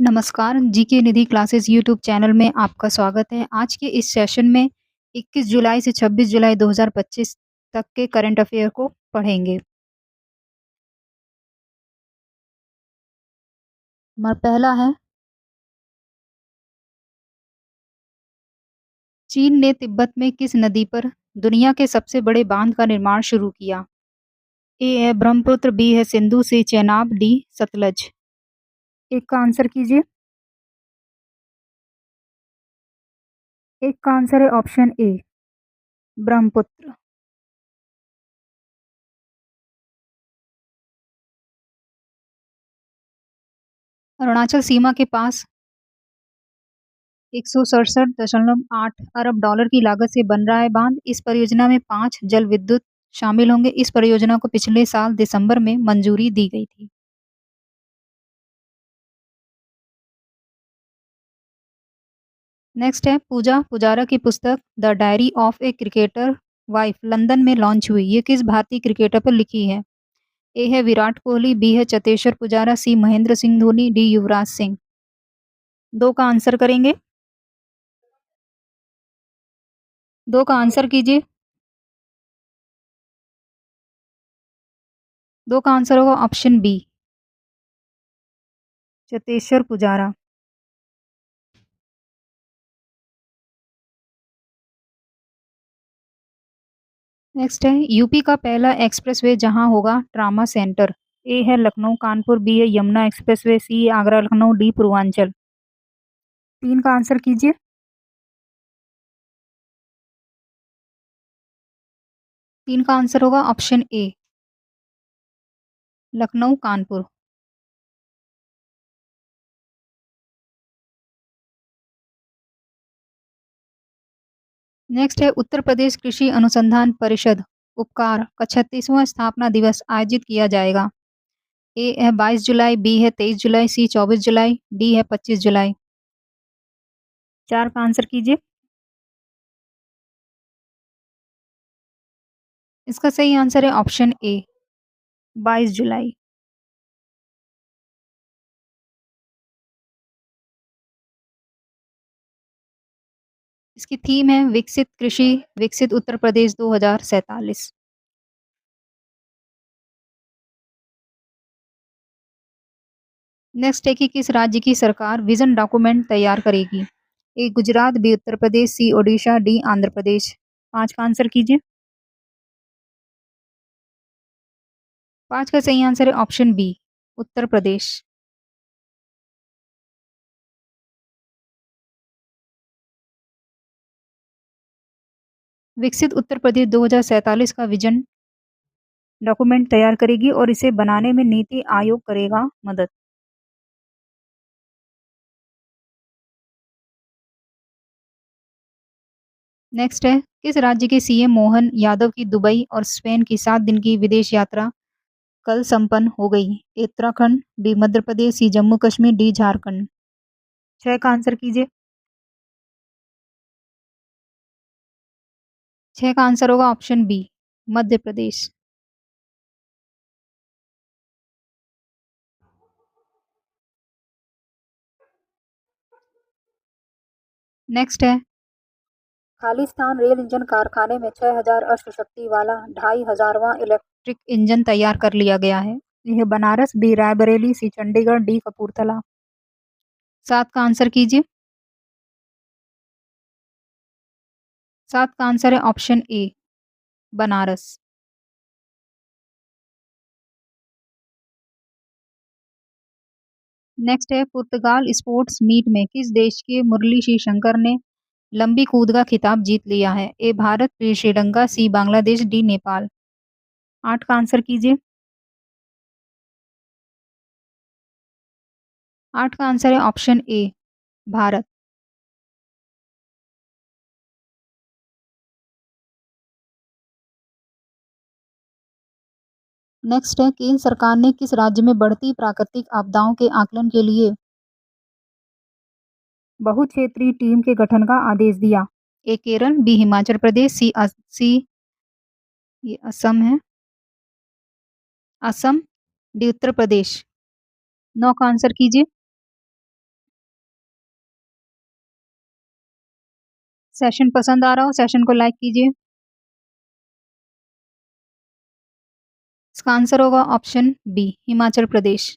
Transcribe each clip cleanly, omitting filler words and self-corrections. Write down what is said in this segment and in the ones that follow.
नमस्कार, जीके निधि classes YouTube channel में आपका स्वागत है। आज के इस सेशन में 21 जुलाई से 26 जुलाई 2025 तक के करंट अफेयर को पढ़ेंगे। पहला है, चीन ने तिब्बत में किस नदी पर दुनिया के सबसे बड़े बांध का निर्माण शुरू किया? ए है ब्रह्मपुत्र, बी है सिंधु, सी चेनाब, डी सतलज। एक का आंसर कीजिए। एक का आंसर है ऑप्शन ए, ब्रह्मपुत्र। अरुणाचल सीमा के पास 167.8 अरब डॉलर की लागत से बन रहा है बांध। इस परियोजना में 5 जल विद्युत शामिल होंगे। इस परियोजना को पिछले साल दिसंबर में मंजूरी दी गई थी। नेक्स्ट है, पूजा पुजारा की पुस्तक the diary of a cricketer wife London में लॉन्च हुई। ये किस भारतीय क्रिकेटर पर लिखी है? ए है विराट कोहली, बी है चतेश्वर पुजारा, सी महेंद्र सिंह धोनी, डी युवराज सिंह। दो का आंसर करेंगे। दो का आंसर कीजिए। दो का आंसर होगा option B, Cheteshwar Pujara. Next है, यूपी का पहला एक्सप्रेसवे जहां होगा ट्रामा सेंटर। ए है लखनऊ कानपुर, बी है यमुना एक्सप्रेसवे, सी आगरा लखनऊ, डी पूर्वांचल। तीन का आंसर कीजिए। तीन का आंसर होगा option A, Lucknow Kanpur. Next है, उत्तर प्रदेश कृषि अनुसंधान परिषद उपकार का 36वां स्थापना दिवस आयोजित किया जाएगा। ए है 22 जुलाई, बी है 23 जुलाई, सी 24 जुलाई, डी है 25 जुलाई। चार का आंसर कीजिए। इसका सही आंसर है ऑप्शन ए, 22 जुलाई। इसकी थीम है विकसित कृषि, विकसित उत्तर प्रदेश 2047। नेक्स्ट है कि किस राज्य की सरकार विजन डॉक्यूमेंट तैयार करेगी? ए गुजरात, बी उत्तर प्रदेश, सी ओडिशा, डी आंध्र प्रदेश। पांच का आंसर कीजिए। पांच का सही आंसर है ऑप्शन बी, उत्तर प्रदेश। विकसित उत्तर प्रदेश 2047 का विजन डॉक्यूमेंट तैयार करेगी और इसे बनाने में नीति आयोग करेगा मदद। नेक्स्ट है, किस राज्य के सीएम मोहन यादव की दुबई और स्पेन की 7 दिन की विदेश यात्रा कल संपन्न हो गई? ए उत्तराखंड, बी मध्य प्रदेश, सी जम्मू कश्मीर, डी झारखंड। छह का आंसर कीजिए। छह का आंसर होगा option B, Madhya Pradesh. Next है, खालिस्तान रेल इंजन कारखाने में 6000 अश्वशक्ति वाला 2500वां इलेक्ट्रिक इंजन तैयार कर लिया गया है। यह बनारस, बी रायबरेली, सी चंडीगढ़, डी कपूरथला। सात का आंसर कीजिए। सात का आंसर है ऑप्शन ए, बनारस। नेक्स्ट है, पुर्तगाल स्पोर्ट्स मीट में किस देश के मुरली श्रीशंकर ने लंबी कूद का खिताब जीत लिया है? ए भारत, बी श्रीलंका, सी बांग्लादेश, डी नेपाल। आठ का आंसर कीजिए। आठ का आंसर है ऑप्शन ए, भारत। नेक्स्ट है, केंद्र सरकार ने किस राज्य में बढ़ती प्राकृतिक आपदाओं के आकलन के लिए बहुक्षेत्रीय टीम के गठन का आदेश दिया? ए केरल, बी हिमाचल प्रदेश, सी ये असम है, असम, डी उत्तर प्रदेश। नौ का आंसर कीजिए। सेशन पसंद आ रहा हो, सेशन को लाइक कीजिए। इसका आंसर होगा option B, Himachal Pradesh.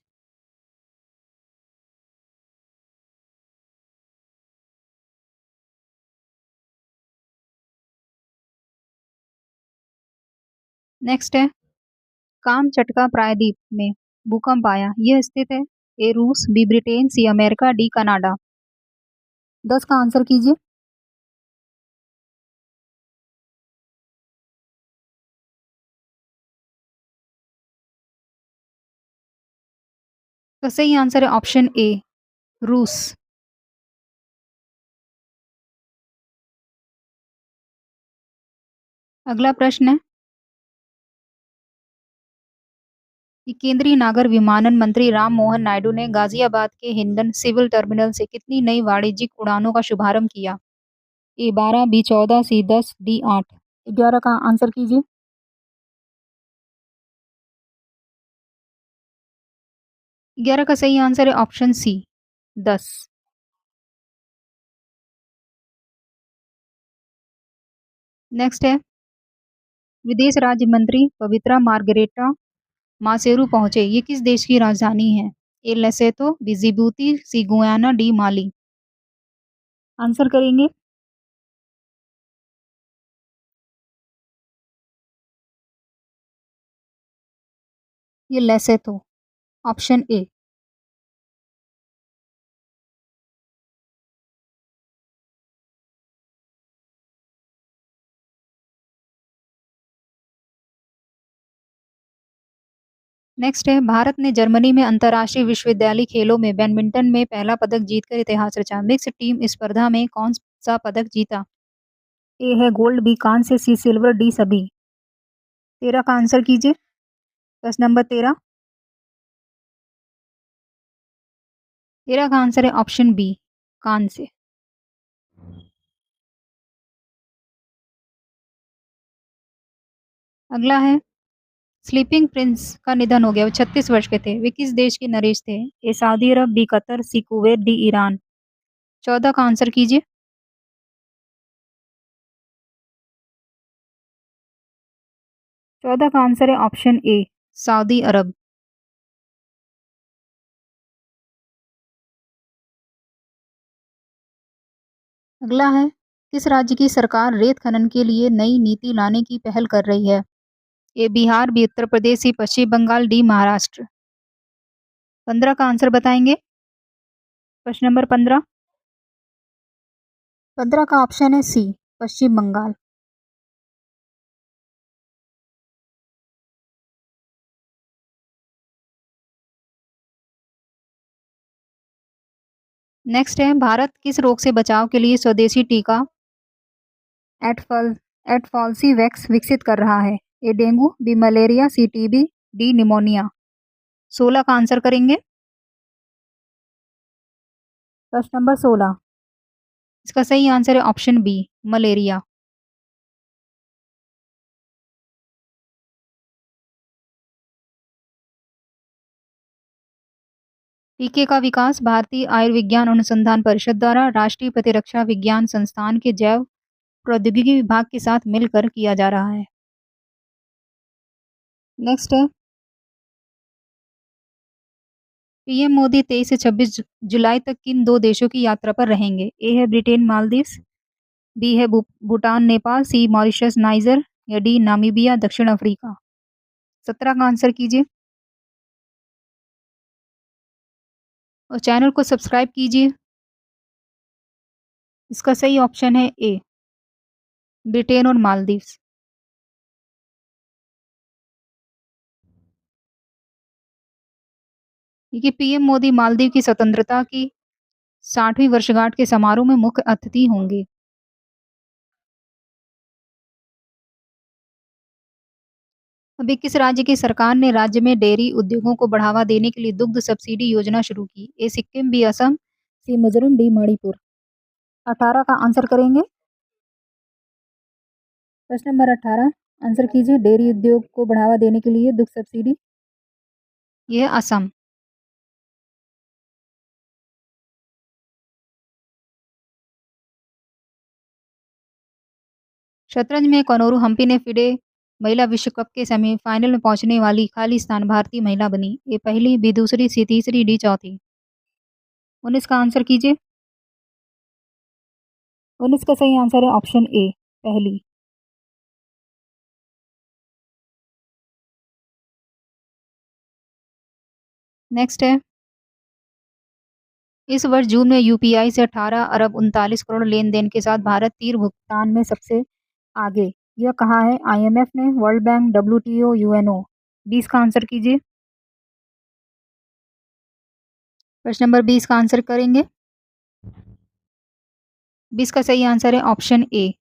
Next है, कामचटका प्रायद्वीप में भूकंप आया, यह स्थित है ए रूस, B Britain, C America, D Canada. 10 का आंसर कीजिए। तो सही आंसर है ऑप्शन ए, रूस। अगला प्रश्न है कि केंद्रीय नागर विमानन मंत्री राम मोहन नायडू ने गाजियाबाद के हिंडन सिविल टर्मिनल से कितनी नई वाणिज्यिक उड़ानों का शुभारंभ किया? ए 12, बी 14, सी 10, डी 8। 11 का आंसर कीजिए। 11 का सही आंसर है ऑप्शन सी, 10। नेक्स्ट है, विदेश राज्य मंत्री पवित्रा मार्गरेटा मासेरू पहुंचे, ये किस देश की राजधानी है? ए लेसोथो, बी जिबूती, सी गुयाना, डी माली। आंसर करेंगे। ये लेसोथो, ऑप्शन ए। नेक्स्ट है, भारत ने जर्मनी में अंतर्राष्ट्रीय विश्वविद्यालय खेलों में बैडमिंटन में पहला पदक जीतकर इतिहास रचा, मिक्स टीम स्पर्धा में कौन सा पदक जीता? ए है गोल्ड, बी कांस्य, सी सिल्वर, डी सभी। 13 का आंसर कीजिए। प्रश्न नंबर 13। 13 का आंसर है ऑप्शन बी, कांस्य। अगला है, स्लीपिंग प्रिंस का निधन हो गया, वो 36 वर्ष के थे, वे किस देश के नरेश थे? ए सऊदी अरब, बी कतर, सी कुवैत, डी ईरान। 14 का आंसर कीजिए। 14 का आंसर है ऑप्शन ए, सऊदी अरब। अगला है, किस राज्य की सरकार रेत खनन के लिए नई नीति लाने की पहल कर रही है? ए बिहार, बी उत्तर प्रदेश, सी पश्चिम बंगाल, डी महाराष्ट्र। 15 का आंसर बताएंगे। प्रश्न नंबर 15। 15 का ऑप्शन है सी, पश्चिम बंगाल। नेक्स्ट है, भारत किस रोग से बचाव के लिए स्वदेशी टीका एटफल एटफॉल्सीवैक्स विकसित कर रहा है? ए डेंगू, बी मलेरिया, सी टीबी, डी निमोनिया। 16 का आंसर करेंगे। प्रश्न नंबर 16। इसका सही आंसर है ऑप्शन बी, मलेरिया। टीके का विकास भारतीय आयुर्विज्ञान अनुसंधान परिषद द्वारा राष्ट्रीय प्रतिरक्षा विज्ञान संस्थान के जैव प्रौद्योगिकी विभाग के साथ मिलकर किया जा रहा है। नेक्स्ट है, पीएम मोदी 23 से 26 जुलाई तक किन दो देशों की यात्रा पर रहेंगे? ए है ब्रिटेन मालदीव्स, बी है भूटान नेपाल, सी मॉरिशस नाइजर, या डी नामीबिया दक्षिण अफ्रीका। 17 का आंसर कीजिए और चैनल को सब्सक्राइब कीजिए। इसका सही ऑप्शन है ए, ब्रिटेन और मालदीव्स। क्योंकि पीएम मोदी मालदीव की स्वतंत्रता की 60वीं वर्षगांठ के समारोह में मुख्य अतिथि होंगे। अभी किस राज्य की सरकार ने राज्य में डेयरी उद्योगों को बढ़ावा देने के लिए दुग्ध सब्सिडी योजना शुरू की? ए सिक्किम, बी असम, सी मिजोरम, डी मणिपुर। 18 का आंसर करेंगे। प्रश्न नंबर 18 आंसर कीजिए, डेयरी उद्योग को बढ़ावा देने के लिए दुग्ध सब्सिडी। ये असम। शतरंज में कोनोरू हम्पी ने फिडे महिला विश्व कप के सेमीफाइनल में पहुंचने वाली खालिस्तान भारतीय महिला बनी। ये पहली भी, दूसरी सी, तीसरी डी, चौथी। 19 का आंसर कीजिए। 19 का सही आंसर है ऑप्शन ए, पहली। नेक्स्ट है, इस वर्ष जून में यूपीआई से 18 अरब 39 करोड़ लेन-देन के साथ भारत तीर भुगतान में सबसे आगे। यह कहा है? आईएमएफ ने, वर्ल्ड बैंक, डब्ल्यूटीओ, यूएनओ। 20 का आंसर कीजिए। प्रश्न नंबर 20 का आंसर करेंगे। 20 का सही आंसर है ऑप्शन ए,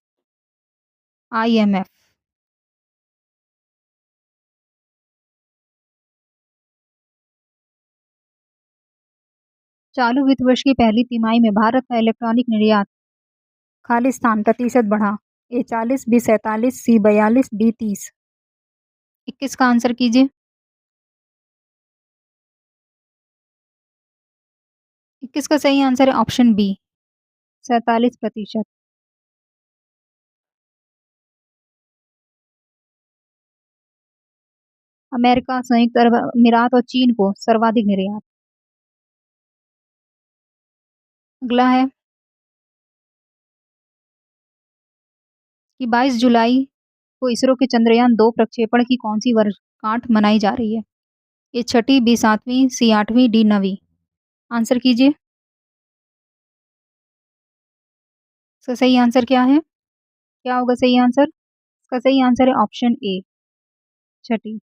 आईएमएफ। चालू वित्त वर्ष की पहली तिमाही में भारत का इलेक्ट्रॉनिक निर्यात खालिस्तान प्रतिशत बढ़ा। ए 40, बी 47, सी 42, डी 30। 21 का आंसर कीजिए। 21 का सही आंसर है ऑप्शन बी, 47%। अमेरिका, संयुक्त अरब अमीरात और चीन को सर्वाधिक निर्यात। अगला है कि 22 जुलाई को इसरो के चंद्रयान-2 प्रक्षेपण की कौन-सी वर्षगांठ मनाई जा रही है? ए छठी, बी 7वीं, सी 8वीं, डी 9वीं। आंसर कीजिए। इसका सही आंसर क्या है? क्या होगा सही आंसर? इसका सही आंसर है ऑप्शन ए, छठी।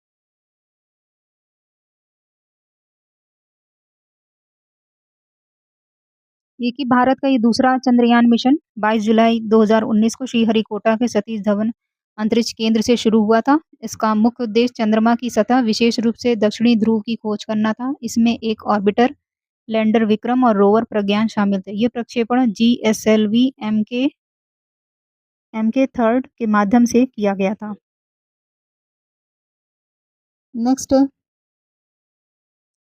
ये कि भारत का ये दूसरा चंद्रयान मिशन 22 जुलाई 2019 को श्रीहरिकोटा के सतीश धवन अंतरिक्ष केंद्र से शुरू हुआ था। इसका मुख्य उद्देश्य चंद्रमा की सतह, विशेष रूप से दक्षिणी ध्रुव की खोज करना था। इसमें एक ऑर्बिटर, लैंडर विक्रम और रोवर प्रज्ञान शामिल थे। ये प्रक्षेपण जीएसएलवी एमके थर्ड के माध्यम से किया गया था। नेक्स्ट,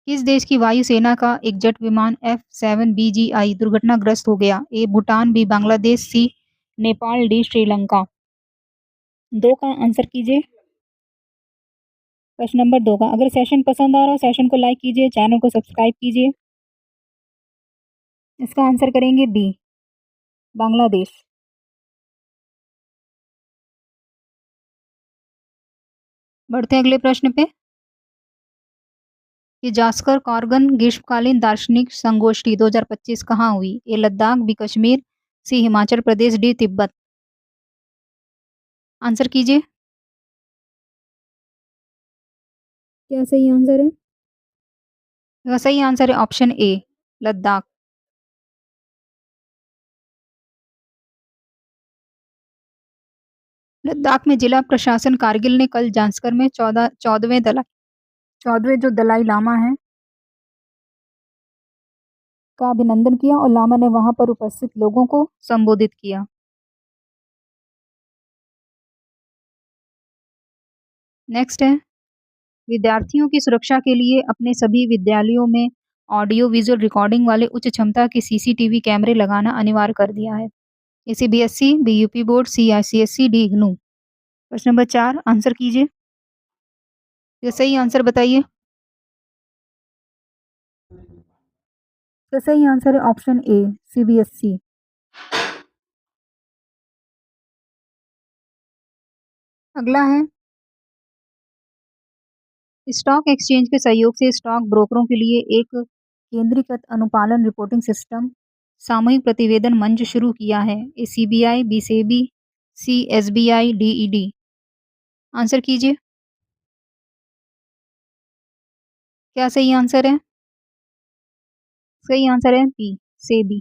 किस देश की वायुसेना का एक जेट विमान F-7BGI दुर्घटनाग्रस्त हो गया? ए भूटान, बी बांग्लादेश, सी नेपाल, डी श्रीलंका। 2 का आंसर कीजिए। प्रश्न नंबर 2 का। अगर सेशन पसंद आ रहा हो, सेशन को लाइक कीजिए, चैनल को सब्सक्राइब कीजिए। इसका आंसर करेंगे बी, बांग्लादेश। बढ़ते हैं अगले प्रश्न पे कि जास्कर कॉर्गन ग्रीष्मकालीन दार्शनिक संगोष्ठी 2025 कहाँ हुई? ए लद्दाख, बी कश्मीर, सी हिमाचल प्रदेश, डी तिब्बत। आंसर कीजिए। क्या सही आंसर है? इसका सही आंसर है ऑप्शन ए, लद्दाख। लद्दाख में जिला प्रशासन कारगिल ने कल जांस्कर में 14वें जो दलाई लामा हैं का अभिनंदन किया और लामा ने वहां पर उपस्थित लोगों को संबोधित किया। नेक्स्ट है, विद्यार्थियों की सुरक्षा के लिए अपने सभी विद्यालयों में ऑडियो विजुअल रिकॉर्डिंग वाले उच्च क्षमता के सीसीटीवी कैमरे लगाना अनिवार्य कर दिया है। ए सीबीएसई, बी यूपी बोर्ड, सी आईसीएसई, डी इग्नू। प्रश्न नंबर 4, आंसर कीजिए। ये सही आंसर बताइए। तो सही आंसर है ऑप्शन ए, सीबीएसई। अगला है, स्टॉक एक्सचेंज के सहयोग से स्टॉक ब्रोकरों के लिए एक केंद्रीकृत अनुपालन रिपोर्टिंग सिस्टम सामूहिक प्रतिवेदन मंच शुरू किया है। ए सीबीआई, बी सेबी, सी एसबीआई, डी ईडी। आंसर कीजिए। क्या सही आंसर है? सही आंसर है बी, सेबी।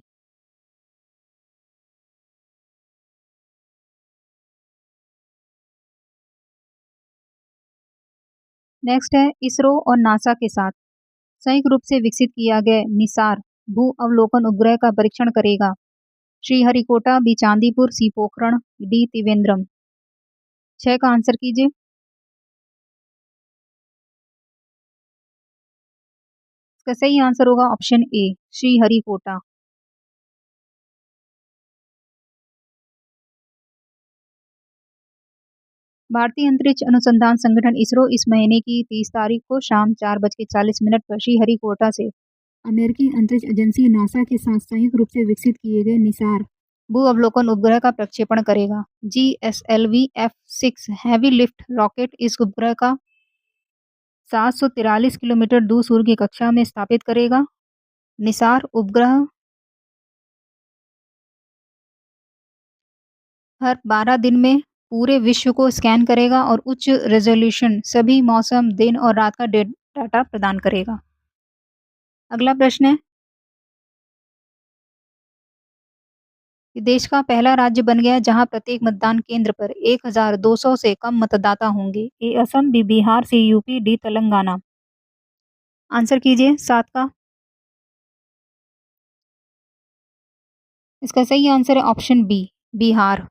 नेक्स्ट है, इसरो और नासा के साथ संयुक्त रूप से विकसित किया गया निसार भू अवलोकन उपग्रह का परीक्षण करेगा। श्रीहरिकोटा, बी चांदीपुर, सी पोखरण, डी त्रिवेंद्रम। 6 का आंसर कीजिए। इसका सही आंसर होगा ऑप्शन ए, श्रीहरिकोटा। भारतीय अंतरिक्ष अनुसंधान संगठन इसरो इस महीने की 30 तारीख को शाम 4:40 पर श्रीहरिकोटा से अमेरिकी अंतरिक्ष एजेंसी नासा के साथ संयुक्त रूप से विकसित किए गए निसार भू अवलोकन उपग्रह का प्रक्षेपण करेगा। GSLV F6 heavy lift rocket इस उपग्रह का 743 किलोमीटर दूर सूर्य की कक्षा में स्थापित करेगा। निसार उपग्रह हर 12 दिन में पूरे विश्व को स्कैन करेगा और उच्च रेजोल्यूशन सभी मौसम, दिन और रात का डाटा प्रदान करेगा। अगला प्रश्न है कि देश का पहला राज्य बन गया जहां प्रत्येक मतदान केंद्र पर 1200 से कम मतदाता होंगे। ए असम, बी बिहार, सी यूपी, डी तेलंगाना। आंसर कीजिए 7 का। इसका सही आंसर है ऑप्शन बी, बिहार।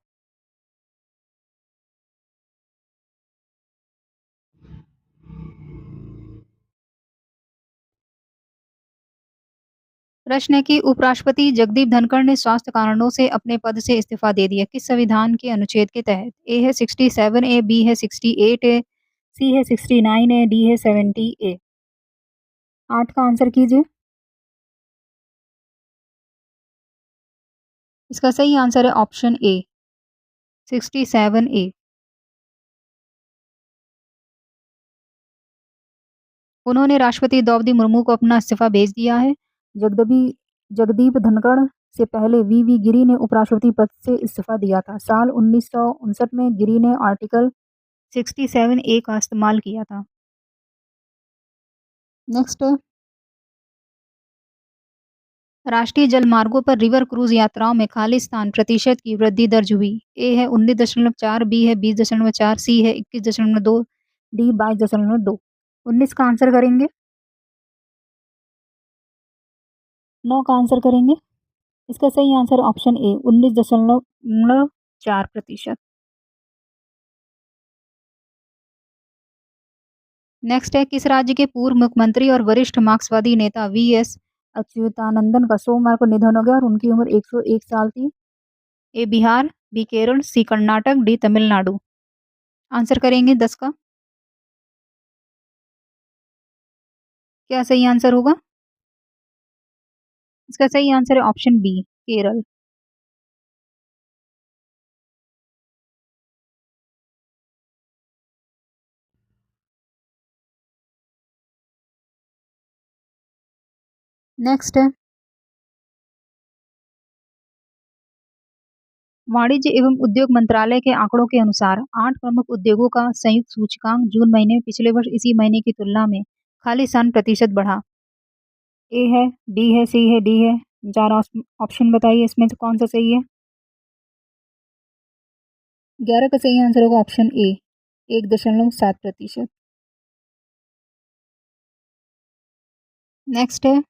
प्रश्न है कि उपराष्ट्रपति जगदीप धनखड़ ने स्वास्थ्य कारणों से अपने पद से इस्तीफा दे दिया। किस संविधान के अनुच्छेद के तहत? ए है 67 ए, बी है 68 ए, सी है 69 ए, डी है 70 ए। 8 का आंसर कीजिए। इसका सही आंसर है ऑप्शन ए, 67 ए। उन्होंने राष्ट्रपति द्रौपदी मुर्मू को अपना इस्तीफा भेज दिया है। जगदीप धनखड़ से पहले वी गिरी ने उपराष्ट्रपति पद से इस्तीफा दिया था। साल 1959 में गिरी ने आर्टिकल 67 ए का इस्तेमाल किया था। नेक्स्ट, राष्ट्रीय जलमार्गों पर रिवर क्रूज यात्राओं में खाली स्थान प्रतिशत की वृद्धि दर्ज हुई। ए है 19.4, बी है 20.4, सी है 21.2, डी 22.2। 19 का आंसर करेंगे। 9 का आंसर करेंगे। इसका सही आंसर ऑप्शन ए, 19.4%। नेक्स्ट है, किस राज्य के पूर्व मुख्यमंत्री और वरिष्ठ मार्क्सवादी नेता वी.एस. अच्युतानंदन का सोमवार को निधन हो गया और उनकी उम्र 101 साल थी? ए बिहार, बी केरल, सी कर्नाटक, डी तमिलनाडु। आंसर करेंगे 10 का। क्या सही आंसर होगा? इसका सही आंसर है ऑप्शन बी, केरल। नेक्स्ट है, वाणिज्य एवं उद्योग मंत्रालय के आंकड़ों के अनुसार 8 प्रमुख उद्योगों का संयुक्त सूचकांक जून महीने में पिछले वर्ष इसी महीने की तुलना में खाली स्थान प्रतिशत बढ़ा। ए है, बी है, सी है, डी है। 4 ऑप्शन बताइए, इसमें से कौन सा सही है? 11 का सही आंसर होगा ऑप्शन ए, 1.7%। नेक्स्ट है,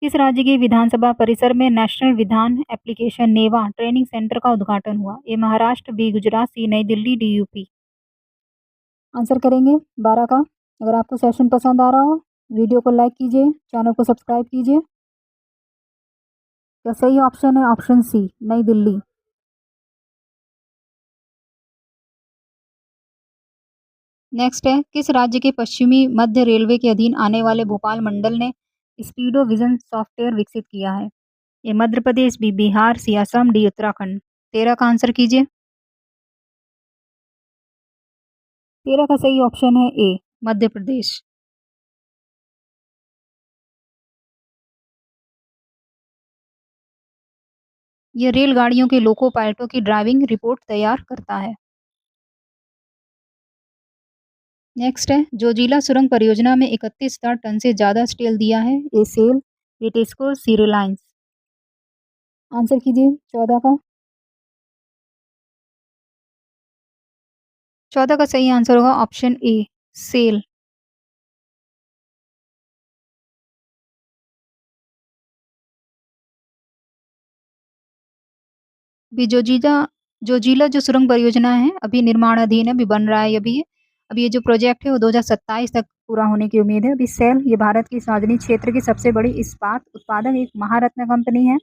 किस राज्य के विधानसभा परिसर में नेशनल विधान एप्लीकेशन नेवा ट्रेनिंग सेंटर का उद्घाटन हुआ? ए महाराष्ट्र, बी गुजरात, सी नई दिल्ली, डी यूपी। आंसर करेंगे 12 का। अगर आपको सेशन पसंद आ रहा हो, वीडियो को लाइक कीजिए, चैनल को सब्सक्राइब कीजिए। क्या सही ऑप्शन है ऑप्शन सी, नई दिल्ली। नेक्स्ट है, किस राज्य के पश्चिमी मध्य रेलवे के अधीन आने वाले भोपाल मंडल ने स्पीडो विजन सॉफ्टवेयर विकसित किया है? ए मध्य प्रदेश, बी बिहार, सी असम, डी उत्तराखंड। 13 का आंसर कीजिए। 13 का सही ऑप्शन है ए, मध्य प्रदेश। यह रेलगाड़ियों के लोको पायलटों की ड्राइविंग रिपोर्ट तैयार करता है। नेक्स्ट है, जोजिला सुरंग परियोजना में 31,000 टन से ज्यादा स्टील दिया है? ए सेल, बी टिस्को, सी रिलायंस। आंसर कीजिए 14 का। 14 का सही आंसर होगा ऑप्शन ए, सेल। अभी जोजिला जो सुरंग परियोजना है अभी निर्माणाधीन है, अभी बन रहा है अभी। अभी ये जो प्रोजेक्ट है वो 2027 तक पूरा होने की उम्मीद है। अभी सेल ये भारत की सार्वजनिक क्षेत्र की सबसे बड़ी इस्पात उत्पादक एक महारत्न कंपनी है।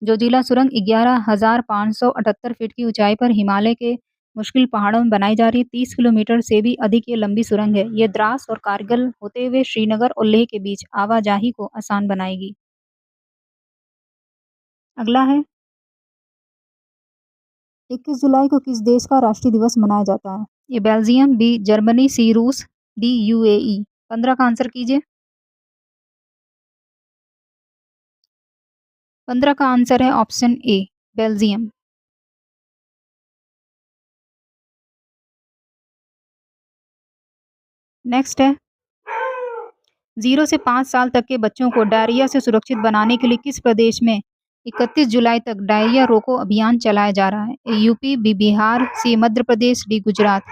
जोजिला सुरंग 11,578 फीट की ऊंचाई पर हिमालय के मुश्किल पहाड़ों में बनाई जा रही 30 किलोमीटर से भी अधिक ये लंबी सुरंग है। ये द्रास और कारगिल होते हुए श्रीनगर और लेह के बीच आवाजाही को आसान बनाएगी। अगला है, 21 जुलाई को किस देश का राष्ट्रीय दिवस मनाया जाता है? ए बेल्जियम, बी जर्मनी, सी रूस, डी यूएई। 15 का आंसर कीजिए। 15 का आंसर है ऑप्शन ए, बेल्जियम। नेक्स्ट है, 0 से 5 साल तक के बच्चों को डायरिया से सुरक्षित बनाने के लिए किस प्रदेश में 31 जुलाई तक डायरिया रोको अभियान चलाया जा रहा है? ए यूपी, बी बिहार, सी मध्य प्रदेश, डी गुजरात।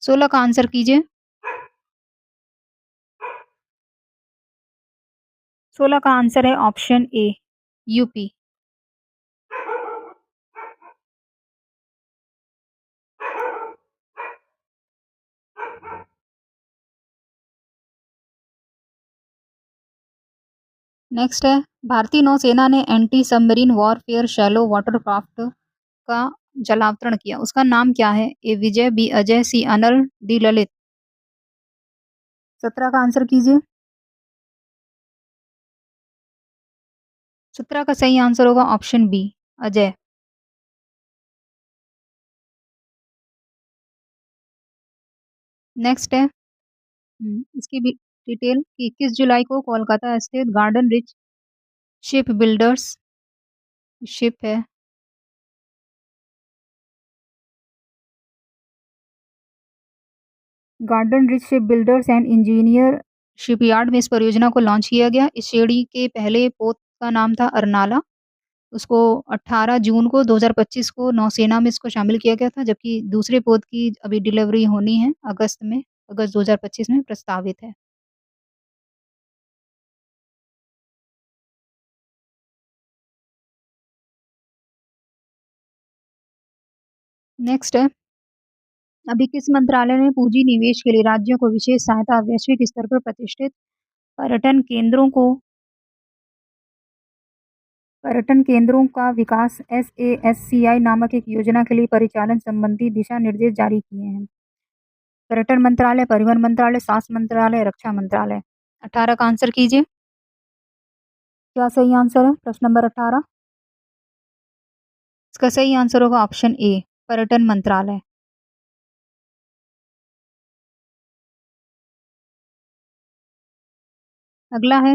16 का आंसर कीजिए। 16 का आंसर है ऑप्शन ए, यूपी। नेक्स्ट है, भारतीय नौसेना ने anti submarine warfare shallow watercraft का जलावतरण किया, उसका नाम क्या है? ए विजय, बी अजय, सी अनल, डी ललित। 17 का आंसर कीजिए। 17 का सही आंसर होगा ऑप्शन बी, अजय। नेक्स्ट है, इसकी भी डिटेल कि 21 जुलाई को कोलकाता स्थित Garden Reach Shipbuilders ship है, Garden Reach Shipbuilders and engineer shipyard में इस परियोजना को लॉन्च किया गया। इस श्रेणी के पहले पोत का नाम था अरनाला। उसको 18 जून को 2025 को नौसेना में इसको शामिल किया गया था, जबकि दूसरे पोत की अभी डिलीवरी होनी है अगस्त 2025 में प्रस्तावित है। नेक्स्ट है, अभी किस मंत्रालय ने पूंजी निवेश के लिए राज्यों को विशेष सहायता वैश्विक स्तर पर प्रतिष्ठित पर्यटन केंद्रों को पर्यटन केंद्रों का विकास SASCI नामक एक योजना के लिए परिचालन संबंधी दिशा निर्देश जारी किए हैं? पर्यटन मंत्रालय, परिवहन मंत्रालय, स्वास्थ्य मंत्रालय, रक्षा मंत्रालय। 18 का आंसर कीजिए। क्या सही आंसर है प्रश्न नंबर 18? इसका सही आंसर होगा ऑप्शन ए, पर्यटन मंत्रालय। अगला है,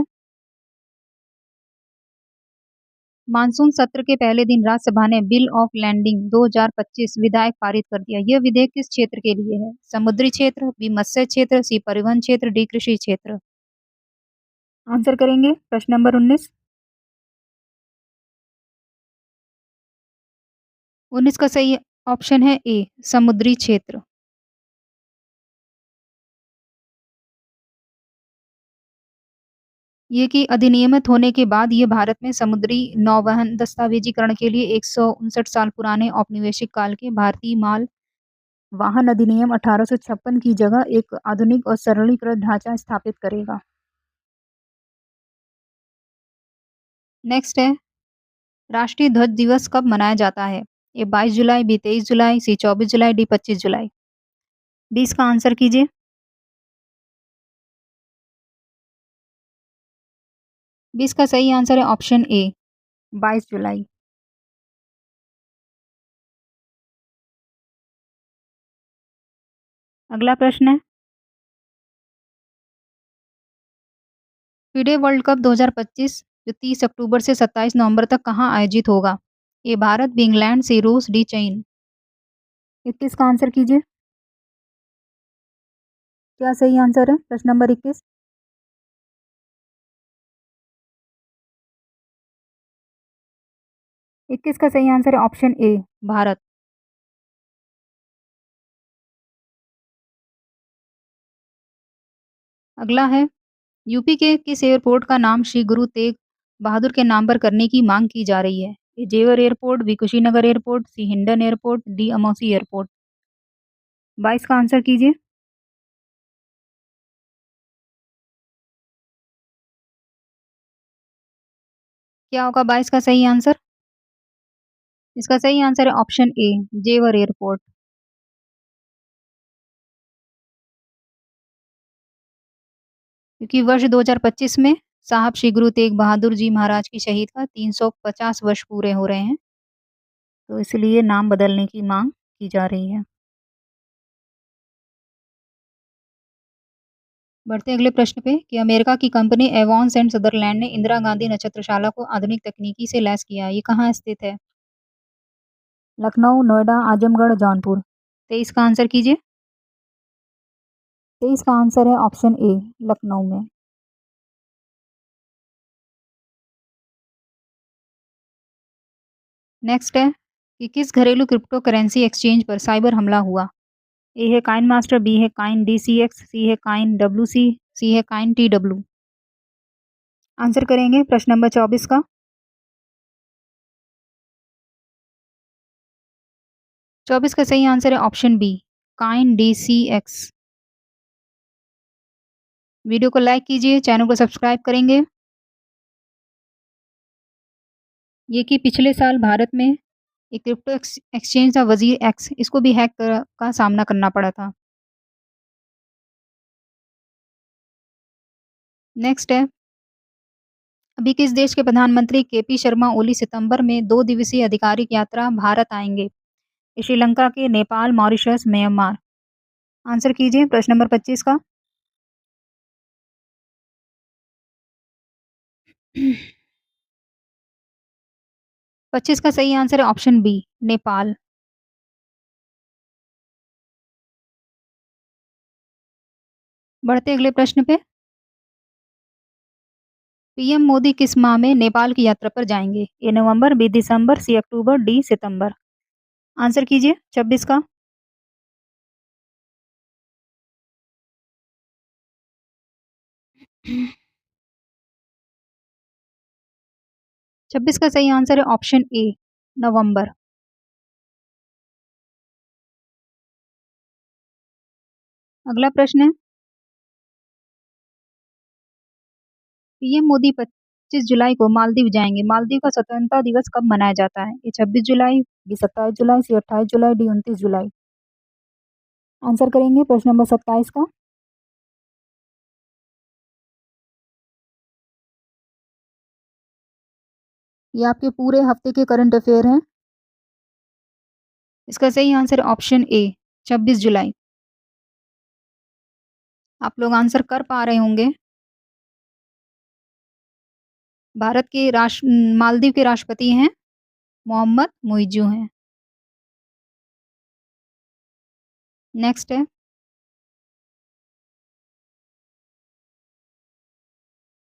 मानसून सत्र के पहले दिन राज्यसभा ने बिल ऑफ लैंडिंग 2025 विधेयक पारित कर दिया। यह विधेयक किस क्षेत्र के लिए है? समुद्री क्षेत्र, बी मत्स्य क्षेत्र, सी परिवहन क्षेत्र, डी कृषि क्षेत्र। आंसर करेंगे प्रश्न नंबर 19। 19 का सही ऑप्शन है ए, समुद्री क्षेत्र। ये कि अधिनियमित होने के बाद ये भारत में समुद्री नौवहन दस्तावेजीकरण के लिए 159 साल पुराने औपनिवेशिक काल के भारतीय माल वाहन अधिनियम 1856 की जगह एक आधुनिक और सरलीकृत ढांचा स्थापित करेगा। नेक्स्ट है, राष्ट्रीय ध्वज दिवस कब मनाया जाता है? ए 22 जुलाई, बी 23 जुलाई, सी 24 जुलाई, डी 25 जुलाई। 20 का आंसर कीजिए। 20 का सही आंसर है ऑप्शन ए, 22 जुलाई। अगला प्रश्न है, फीडे वर्ल्ड कप 2025 जो 30 अक्टूबर से 27 नवंबर तक कहाँ आयोजित होगा? ए भारत, बी इंग्लैंड, सी रूस, डी चीन। 21 का आंसर कीजिए। क्या सही आंसर है प्रश्न नंबर 21? 21 का सही आंसर है ऑप्शन ए, भारत। अगला है, यूपी के किस एयरपोर्ट का नाम श्री गुरु तेग बहादुर के नाम पर करने की मांग की जा रही है? A Jewar airport, B Kushinagar airport, C Hindon airport, D Amausi airport. 22 का आंसर कीजिए। क्या होगा 22 का सही आंसर? इसका सही आंसर है ऑप्शन ए, जेवर एयरपोर्ट। क्योंकि वर्ष 2025 में साहब श्री गुरु तेग बहादुर जी महाराज की शहीद का 350 वर्ष पूरे हो रहे हैं, तो इसलिए नाम बदलने की मांग की जा रही है। बढ़ते अगले प्रश्न पे कि अमेरिका की कंपनी एवॉन्स एंड सदरलैंड ने इंदिरा गांधी नक्षत्रशाला को आधुनिक तकनीकी से लैस किया। ये कहाँ स्थित है? लखनऊ, नोएडा, आजमगढ़, जौनपुर। 23 का आंसर कीजिए। 23 का आंसर है ऑप्शन ए, लखनऊ में। नेक्स्ट है कि किस घरेलू क्रिप्टो करेंसी एक्सचेंज पर साइबर हमला हुआ? ए है काइन मास्टर, बी है काइन डीसीएक्स, सी है काइन डब्ल्यूसी, सी है काइन टीडब्ल्यू। आंसर करेंगे प्रश्न नंबर 24 का। 24 का सही आंसर है option B, Kaynes DCX. Video को लाइक कीजिए, चैनल को सब्सक्राइब करेंगे। ये कि पिछले साल भारत में एक क्रिप्टो एक्सचेंज था वजीर एक्स, इसको भी हैक का सामना करना पड़ा था। नेक्स्ट है, अभी किस देश के प्रधानमंत्री केपी शर्मा ओली सितंबर में 2 दिवसीय आधिकारिक यात्रा भारत आएंगे? श्रीलंका के, नेपाल, मॉरिशस, म्यांमार। आंसर कीजिए प्रश्न नंबर 25 का। 25 का सही आंसर है ऑप्शन बी, नेपाल। बढ़ते अगले प्रश्न पे, पीएम मोदी किस माह में नेपाल की यात्रा पर जाएंगे? ए नवंबर, बी दिसंबर, सी अक्टूबर, डी सितंबर। आंसर कीजिए 26 का। 26 का सही आंसर है ऑप्शन ए, नवंबर। अगला प्रश्न है, पीएम मोदी 25 जुलाई को मालदीव जाएंगे। मालदीव का स्वतंत्रता दिवस कब मनाया जाता है? ये 26 जुलाई, बी 27 जुलाई, सी 28 जुलाई, डी 29 जुलाई। आंसर करेंगे प्रश्न नंबर 27 का। ये आपके पूरे हफ्ते के करंट अफेयर हैं। इसका सही आंसर ऑप्शन ए, 26 जुलाई। आप लोग आंसर कर पा रहे होंगे। भारत के मालदीव के राष्ट्रपति हैं मोहम्मद मुइज़्ज़ू हैं। नेक्स्ट है,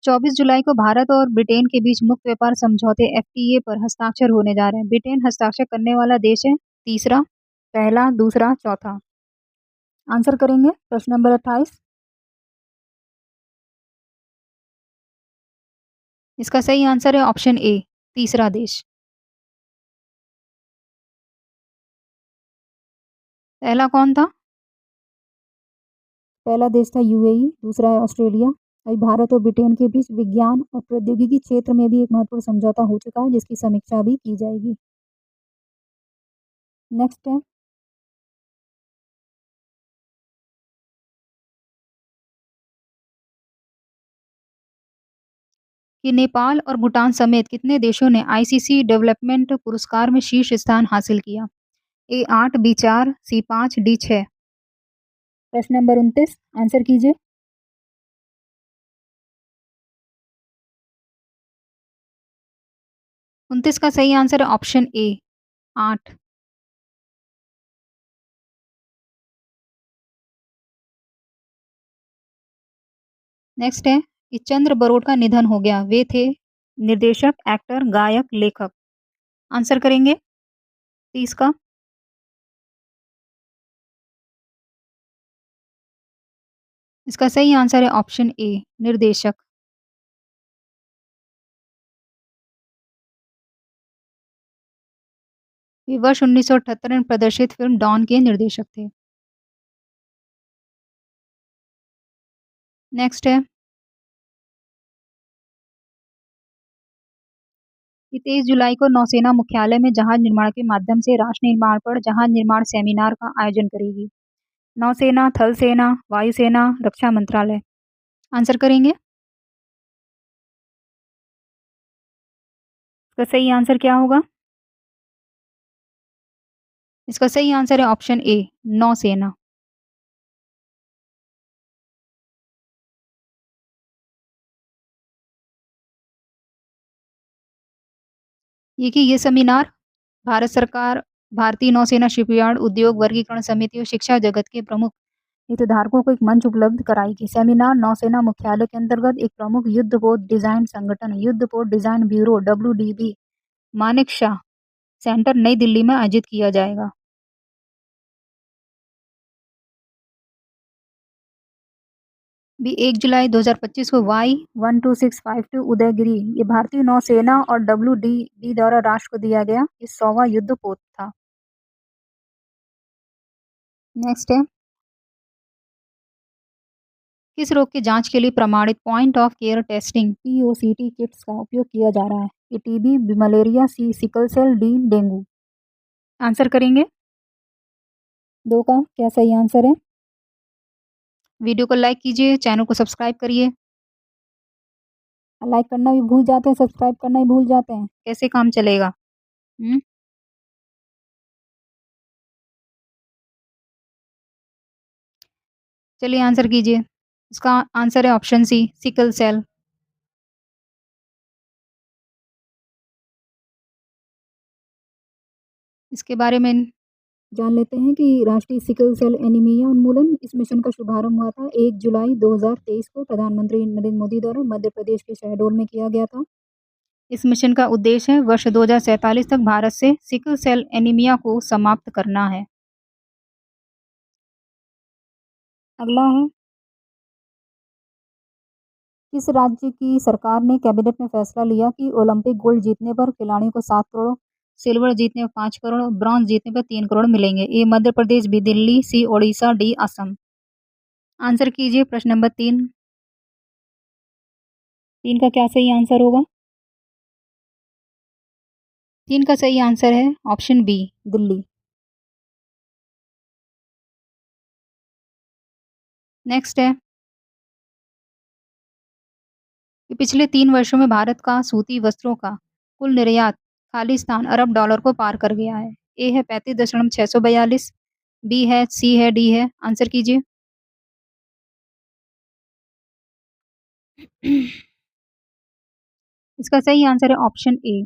24 जुलाई को भारत और ब्रिटेन के बीच मुक्त व्यापार समझौते एफटीए पर हस्ताक्षर होने जा रहे हैं। ब्रिटेन हस्ताक्षर करने वाला देश है तीसरा, पहला, दूसरा, चौथा। आंसर करेंगे प्रश्न नंबर 28। इसका सही आंसर है ऑप्शन ए, तीसरा देश। पहला कौन था? पहला देश था यूएई, दूसरा है ऑस्ट्रेलिया। अभी भारत और ब्रिटेन के बीच विज्ञान और प्रौद्योगिकी क्षेत्र में भी एक महत्वपूर्ण समझौता हो चुका है, जिसकी समीक्षा भी की जाएगी। नेक्स्ट है, कि नेपाल और भूटान समेत कितने देशों ने आईसीसी डेवलपमेंट पुरस्कार में शीर्ष स्थान हासिल किया? ए 8, बी 4, सी 5, डी 6। प्रश्न नंबर 29, आंसर कीजिए। 29 का सही आंसर है ऑप्शन ए, 8। नेक्स्ट है कि चंद्र बरोट का निधन हो गया। वे थे निर्देशक, एक्टर, गायक, लेखक। आंसर करेंगे 30 का। इसका सही आंसर है ऑप्शन ए, निर्देशक। वे वर्ष 1978 में प्रदर्शित फिल्म डॉन के निर्देशक थे। नेक्स्ट है, कि 23 जुलाई को नौसेना मुख्यालय में जहाज निर्माण के माध्यम से राष्ट्र निर्माण पर जहाज निर्माण सेमिनार का आयोजन करेगी। नौसेना, थल सेना, वायुसेना, रक्षा मंत्रालय। आंसर करेंगे। इसका सही आंसर क्या होगा? इसका सही आंसर है ऑप्शन ए, नौसेना। ये सेमिनार भारत सरकार, भारतीय नौसेना शिपयार्ड, उद्योग वर्गीकरण समिति और शिक्षा जगत के प्रमुख हितधारकों को एक मंच उपलब्ध कराएगी। सेमिनार नौसेना मुख्यालय के अंतर्गत एक प्रमुख युद्धपोत डिजाइन संगठन युद्धपोत design bureau WDB Manekshaw centre नई दिल्ली में आयोजित किया जाएगा। भी 1 जुलाई 2025 को Y12652 उदयगिरी ये भारतीय नौसेना और WDB द्वारा राष्ट्र को दिया गया ये 100वां युद्धपोत था। नेक्स्ट है, किस रोग की जांच के लिए प्रमाणित point of care testing POCT kits का उपयोग किया जा रहा है? ये TB, malaria, sickle cell, D dengue. Answer करेंगे। दो का क्या सही आंसर है? वीडियो को लाइक कीजिए, चैनल को सब्सक्राइब करिए। लाइक करना भी भूल जाते हैं, सब्सक्राइब करना भी भूल जाते हैं, कैसे काम चलेगा? हम्म। चलिए आंसर कीजिए। इसका आंसर है ऑप्शन सी, सिकल सेल। इसके बारे में जान लेते हैं कि राष्ट्रीय सिकल सेल एनीमिया उन्मूलन इस मिशन का शुभारंभ हुआ था 1 जुलाई 2023 को प्रधानमंत्री नरेंद्र मोदी द्वारा मध्य प्रदेश के शहडोल में किया गया था। इस मिशन का उद्देश्य है वर्ष 2047 तक भारत से सिकल सेल एनीमिया को समाप्त करना है। अगला है, किस राज्य की सरकार ने कैबिनेट में फैसला लिया कि ओलंपिक गोल्ड जीतने पर खिलाड़ियों को 7 करोड़, सिल्वर जीतने पर 5 करोड़, ब्रॉन्ज जीतने पर 3 करोड़ मिलेंगे? ए मध्य प्रदेश, बी दिल्ली, सी ओडिशा, डी असम। आंसर कीजिए प्रश्न नंबर 3। 3 का क्या सही आंसर होगा? 3 का सही आंसर है ऑप्शन बी, दिल्ली। नेक्स्ट है कि पिछले 3 वर्षों में भारत का सूती वस्त्रों का कुल निर्यात खालिस्तान अरब डॉलर को पार कर गया है। ए है 35,642, बी है, सी है, डी है। आंसर कीजिए। इसका सही आंसर है ऑप्शन ए।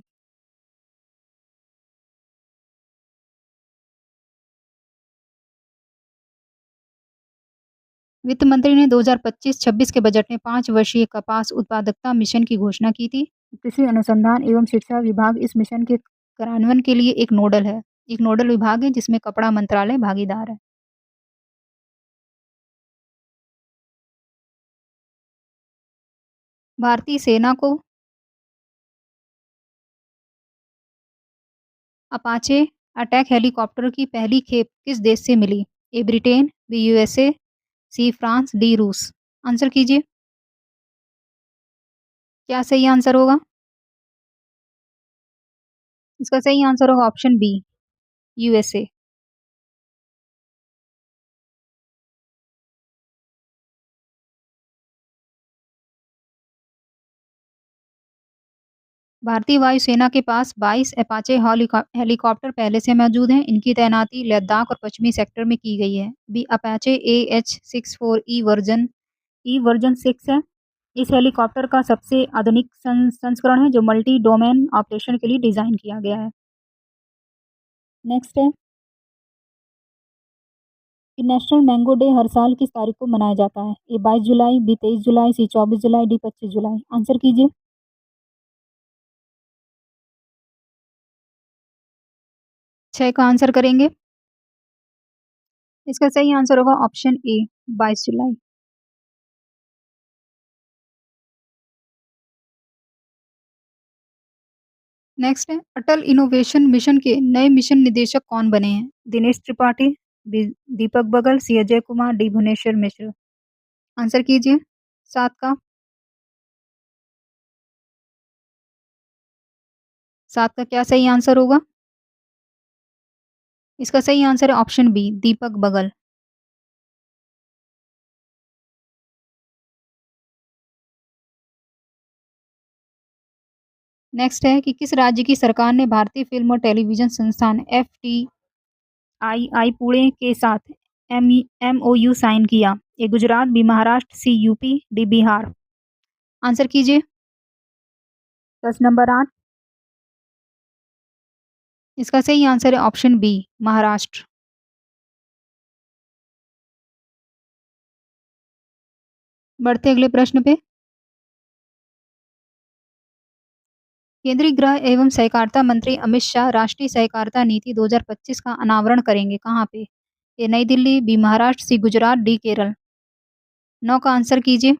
वित्त मंत्री ने 2025-26 के बजट में 5 वर्षीय कपास उत्पादकता मिशन की घोषणा की थी। कृषि अनुसंधान एवं शिक्षा विभाग इस मिशन के कार्यान्वयन के लिए एक नोडल विभाग है जिसमें कपड़ा मंत्रालय भागीदार है। भारतीय सेना को अपाचे अटैक हेलीकॉप्टर की पहली खेप किस देश से मिली? A Britain, B USA, C France, D रूस। आंसर कीजिए। क्या सही आंसर होगा? इसका सही आंसर होगा ऑप्शन बी, USA। भारतीय वायुसेना के पास 22 अपाचे हेलीकॉप्टर पहले से मौजूद हैं। इनकी तैनाती लद्दाख और पश्चिमी सेक्टर में की गई है। बी अपाचे AH-64E वर्जन 6 है। इस हेलीकॉप्टर का सबसे आधुनिक संस्करण है जो मल्टी डोमेन ऑपरेशन के लिए डिजाइन किया गया है। नेक्स्ट है कि नेशनल मैंगो डे हर साल किस तारीख को मनाया जाता है? ए 22 जुलाई, बी 23 जुलाई, सी 24 जुलाई, डी 25 जुलाई। आंसर कीजिए। 6 का आंसर करेंगे। इसका सही आंसर होगा ऑप्शन ए, 22 जुलाई। नेक्स्ट है, अटल इनोवेशन मिशन के नए मिशन निदेशक कौन बने हैं? दिनेश त्रिपाठी, दीपक बगल, सी अजय कुमार, डी भुवनेश्वर मिश्र। आंसर कीजिए। 7 का 7 का क्या सही आंसर होगा? इसका सही आंसर है ऑप्शन बी, दीपक बगल। नेक्स्ट है कि किस राज्य की सरकार ने भारतीय फिल्म और टेलीविज़न संस्थान एफटीआईआई पुणे के साथ एमओयू साइन किया? ए गुजरात, बी महाराष्ट्र, सी यूपी, डी बिहार। आंसर कीजिए। प्रश्न नंबर 8। इसका सही आंसर है ऑप्शन बी, महाराष्ट्र। बढ़ते अगले प्रश्न पे। केंद्रीय गृह एवं सहकारिता मंत्री अमित शाह राष्ट्रीय सहकारिता नीति 2025 का अनावरण करेंगे कहाँ पे? ए नई दिल्ली, बी महाराष्ट्र, सी गुजरात, डी केरल। 9 का आंसर कीजिए।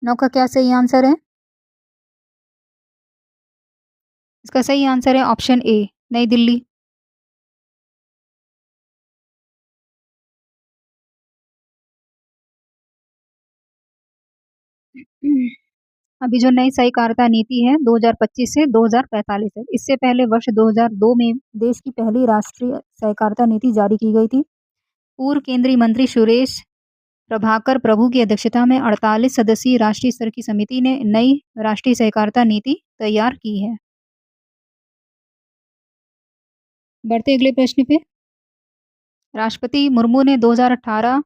9 का क्या सही आंसर है? इसका सही आंसर है ऑप्शन ए, नई दिल्ली। अभी जो नई सहकारिता नीति है 2025 से 2045 है, इससे पहले वर्ष 2002 में देश की पहली राष्ट्रीय सहकारिता नीति जारी की गई थी। पूर्व केंद्रीय मंत्री सुरेश प्रभाकर प्रभु की अध्यक्षता में 48 सदस्यीय राष्ट्रीय स्तर की समिति ने नई राष्ट्रीय सहकारिता नीति तैयार की है। बढ़ते अगले प्रश्न पे। राष्ट्रपति मुर्मू ने 2018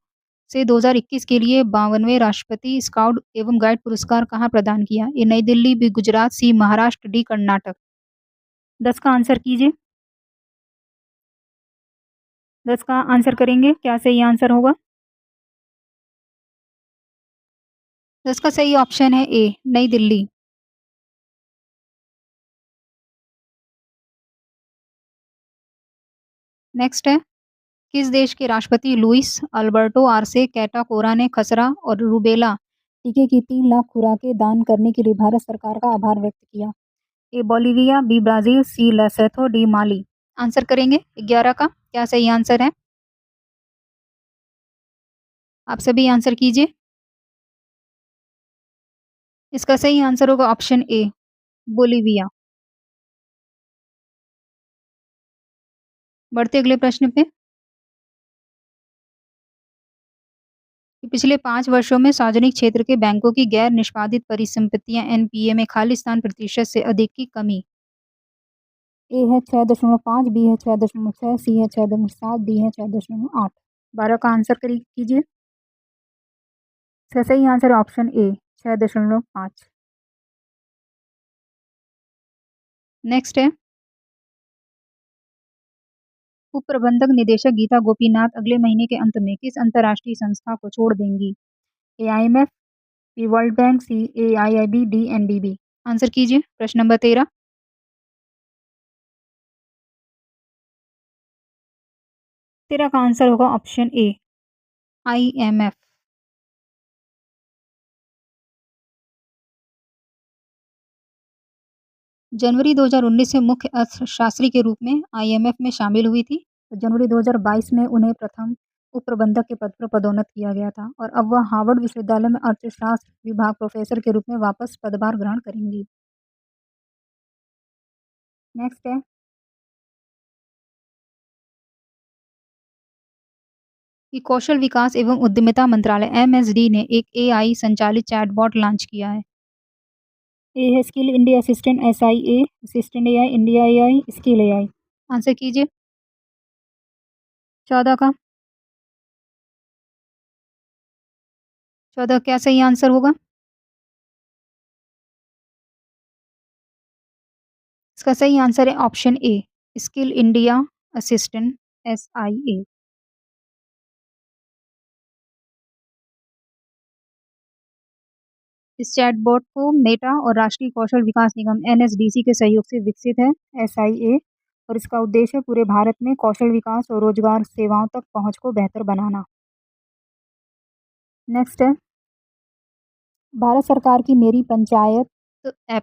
से 2021 के लिए 52वें राष्ट्रपति स्काउट एवं गाइड पुरस्कार कहाँ प्रदान किया? ए नई दिल्ली, बी गुजरात, सी महाराष्ट्र, डी कर्नाटक। 10 का आंसर कीजिए। 10 का आंसर करेंगे, क्या सही आंसर होगा? 10 का सही ऑप्शन है ए, नई दिल्ली। नेक्स्ट है, किस देश के राष्ट्रपति लुइस अल्बर्टो आर्से कैटाकोरा ने खसरा और रूबेला टीके की 3 लाख खुराकें दान करने के लिए भारत सरकार का आभार व्यक्त किया? ए बोलिविया, बी ब्राजील, सी लेसोथो, डी माली। आंसर करेंगे 11 का, क्या सही आंसर है? आप सभी आंसर कीजिए। इसका सही आंसर होगा ऑप्शन ए, बोलिविया। बढ़ते अगले प्रश्न पे। कि पिछले 5 वर्षों में सार्वजनिक क्षेत्र के बैंकों की गैर निष्पादित परिसंपत्तियां एनपीए में खालिस्तान प्रतिशत से अधिक की कमी। ए है 6.5, बी है 6.6, सी है 6.7, डी है 6.8। 12 का आंसर कीजिए। इसका सही आंसर ऑप्शन ए, 6.5। नेक्स्ट है, उप प्रबंधक निदेशक गीता गोपीनाथ अगले महीने के अंत में किस अंतर्राष्ट्रीय संस्था को छोड़ देंगी? ए आईएमएफ, बी वर्ल्ड बैंक, सी एआईआईबी, डी एनडीबी। आंसर कीजिए। प्रश्न नंबर 13। 13 का आंसर होगा ऑप्शन ए, आईएमएफ। जनवरी 2019 से मुख्य अर्थशास्त्री के रूप में आईएमएफ में शामिल हुई थी। तो जनवरी 2022 में उन्हें प्रथम उप प्रबंधक के पद पर पदोन्नत किया गया था और अब वह हार्वर्ड विश्वविद्यालय में अर्थशास्त्र विभाग प्रोफेसर के रूप में वापस पदभार ग्रहण करेंगी। नेक्स्ट है कि कौशल विकास एवं उद्यमिता मंत्रालय एमएसडी ने एक एआई संचालित चैटबॉट लॉन्च किया है। ए है skill India assistant, SIA assistant, AI India AI, skill AI. Answer कीजिए। 14 का। 14 क्या सही आंसर होगा? इसका सही आंसर है option A, skill India assistant, SIA. इस चैटबॉट को मेटा और राष्ट्रीय कौशल विकास निगम एनएसडीसी के सहयोग से विकसित है, एसआईए, और इसका उद्देश्य है पूरे भारत में कौशल विकास और रोजगार सेवाओं तक पहुंच को बेहतर बनाना। नेक्स्ट है, भारत सरकार की मेरी पंचायत ऐप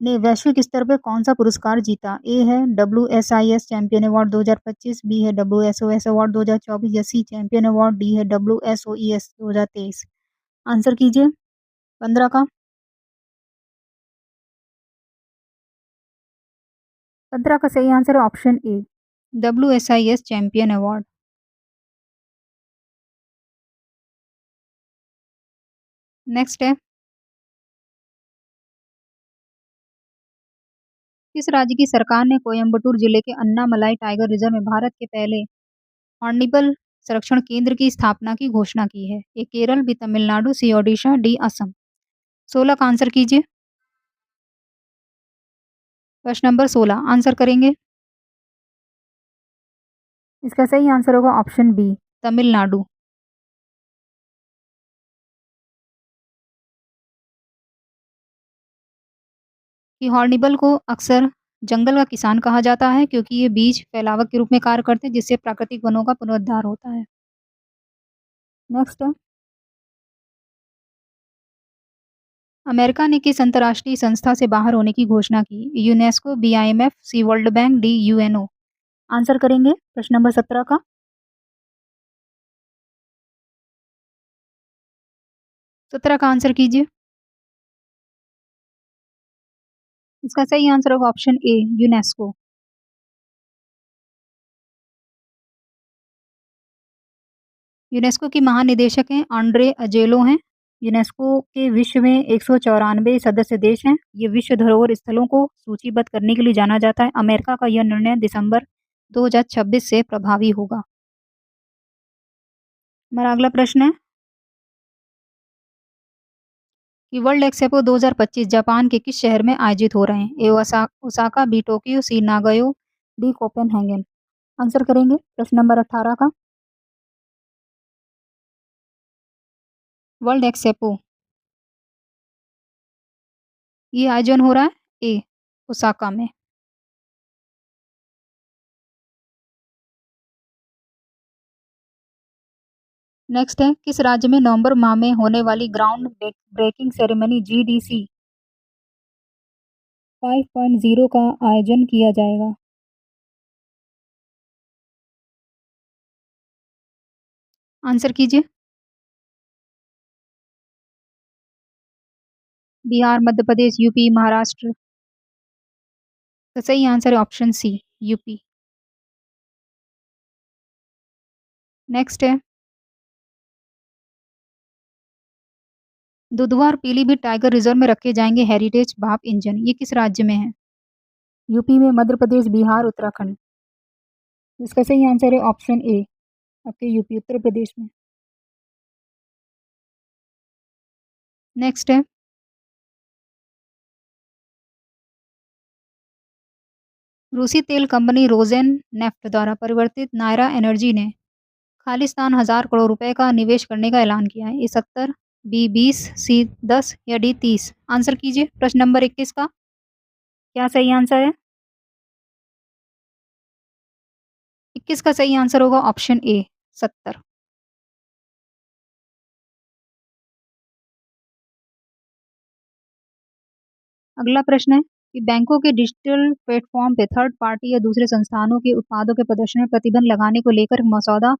ने वैश्विक स्तर पर कौन-सा पुरस्कार जीता? ए है डब्ल्यूएसआईएस चैंपियन अवार्ड 2025, बी है डब्ल्यूएसओएस अवार्ड 2024 या सी चैंपियन अवार्ड, डी है डब्ल्यूएसओईएस 2023। आंसर कीजिए। 15 का? 15 का सही आंसर है option A, WSIS champion award. Next है, किस राज्य की सरकार ने कोयम्बटूर जिले के अन्नामलाई टाइगर रिजर्व में भारत के पहले हॉर्नबिल संरक्षण केंद्र की स्थापना की घोषणा की है? ए केरल, बी तमिलनाडु, सी ओडिशा, डी असम। 16 का आंसर कीजिए। प्रश्न नंबर 16 आंसर करेंगे। इसका सही आंसर होगा ऑप्शन बी, तमिलनाडु। कि हॉर्नबिल को अक्सर जंगल का किसान कहा जाता है क्योंकि ये बीज फैलावक के रूप में कार्य करते हैं जिससे प्राकृतिक वनों का पुनरुद्धार होता है। नेक्स्ट है, अमेरिका ने किस अंतर्राष्ट्रीय संस्था से बाहर होने की घोषणा की? UNESCO, B IMF, C World Bank, D UNO. Answer करेंगे प्रश्न नंबर 17 का। 17 का आंसर कीजिए। इसका सही आंसर होगा ऑप्शन ए, यूनेस्को। यूनेस्को की महानिदेशक हैं आंड्रे अजेलो हैं। यूनेस्को के विश्व में 194 सदस्य देश हैं। ये विश्व धरोहर स्थलों को सूचीबद्ध करने के लिए जाना जाता है। अमेरिका का यह निर्णय दिसंबर 2026 से प्रभावी होगा। हमारा अगला प्रश्न है कि वर्ल्ड एक्सपो 2025 जापान के किस शहर में आयोजित हो रहे हैं? ए ओसाका, बी टोक्यो, सी नागोयो, डी कोपेनहेगन। आंसर करेंगे प्रश्न नंबर 18 का। वर्ल्ड एक्सपो ये आयोजन हो रहा है ए ओसाका में। नेक्स्ट है, किस राज्य में नवंबर माह में होने वाली ग्राउंड ब्रेकिंग सेरेमनी जीडीसी 5.0 का आयोजन किया जाएगा? आंसर कीजिए। बिहार, मध्य प्रदेश, यूपी, महाराष्ट्र। तो सही आंसर है ऑप्शन सी, यूपी। नेक्स्ट है, दुधवा और पीलीभीत टाइगर रिजर्व में रखे जाएंगे हेरिटेज भाप इंजन, ये किस राज्य में है? यूपी में, मध्य प्रदेश, बिहार, उत्तराखंड। इसका सही आंसर है ऑप्शन ए, आपके यूपी उत्तर प्रदेश में। नेक्स्ट है, रूसी तेल कंपनी रोजेन नेफ्ट द्वारा परिवर्तित नायरा एनर्जी ने खालिस्तान 1000 करोड़ रुपए का निवेश करने का ऐलान किया है। ए 70, बी 20, सी 10 या डी 30। आंसर कीजिए प्रश्न नंबर 21 का। क्या सही आंसर है? 21 का सही आंसर होगा ऑप्शन ए, 70। अगला प्रश्न है कि बैंकों के डिजिटल प्लेटफॉर्म पे थर्ड पार्टी या दूसरे संस्थानों के उत्पादों के प्रदर्शन में प्रतिबंध लगाने को लेकर मसौदा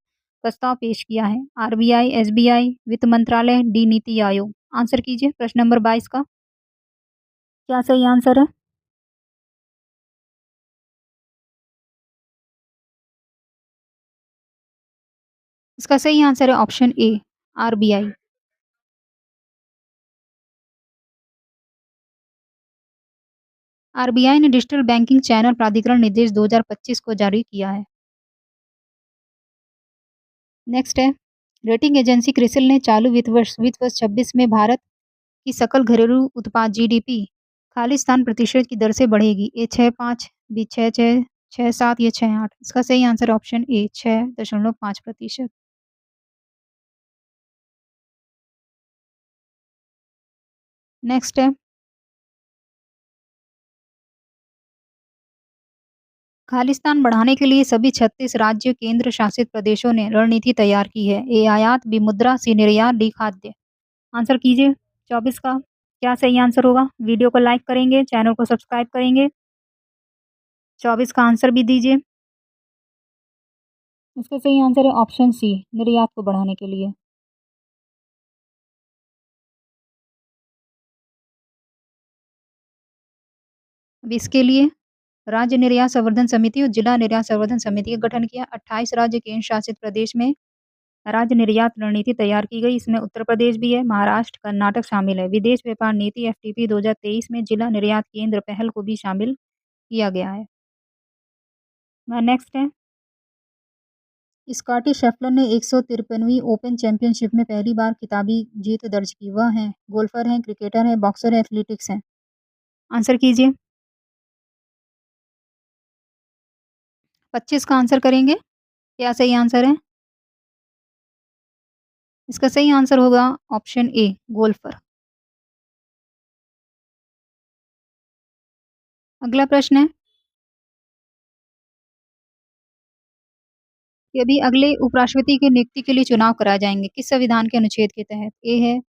प्रस्ताव पेश किया है। आरबीआई, एसबीआई, वित्त मंत्रालय, डी नीति आयोग। आंसर कीजिए प्रश्न नंबर 22 का। क्या सही आंसर है? इसका सही आंसर है ऑप्शन ए, आरबीआई। आरबीआई ने डिजिटल बैंकिंग चैनल प्राधिकरण निर्देश 2025 को जारी किया है। नेक्स्ट है, रेटिंग एजेंसी क्रिसिल ने चालू वित्त वर्ष 26 में भारत की सकल घरेलू उत्पाद जीडीपी खालिस्तान प्रतिशत की दर से बढ़ेगी। ए 6.5, बी 6.6, 6.7 या 6.8। इसका सही आंसर ऑप्शन ए, 6.5%। नेक्स्ट है, खालिस्तान बढ़ाने के लिए सभी 36 राज्य केंद्र शासित प्रदेशों ने रणनीति तैयार की है। ए आयात, बी मुद्रा, सी निर्यात, डी खाद्य। आंसर कीजिए 24 का। क्या सही आंसर होगा? वीडियो को लाइक करेंगे, चैनल को सब्सक्राइब करेंगे। 24 का आंसर भी दीजिए। इसका सही आंसर है ऑप्शन सी, निर्यात को बढ़ाने के लिए। अब इसके लिए राज्य निर्यात संवर्धन समिति और जिला निर्यात संवर्धन समिति का गठन किया। 28 राज्य केंद्र शासित प्रदेश में राज्य निर्यात रणनीति तैयार की गई। इसमें उत्तर प्रदेश भी है, महाराष्ट्र, कर्नाटक शामिल है। विदेश व्यापार नीति एफटीपी 2023 में जिला निर्यात केंद्र पहल को भी शामिल किया गया है। नेक्स्ट है, स्कॉटिश शेफलर ने 153वीं ओपन चैंपियनशिप में पहली बार खिताबी जीत दर्ज की। वह हैं गोल्फर हैं, क्रिकेटर हैं, बॉक्सर हैं, एथलेटिक्स हैं। आंसर कीजिए। 25 का आंसर करेंगे। क्या सही आंसर है? इसका सही आंसर होगा ऑप्शन ए, गोल्फर। अगला प्रश्न है कि अभी अगले उपराष्ट्रपति की नियुक्ति के लिए चुनाव कराए जाएंगे किस संविधान के अनुच्छेद के तहत? ए है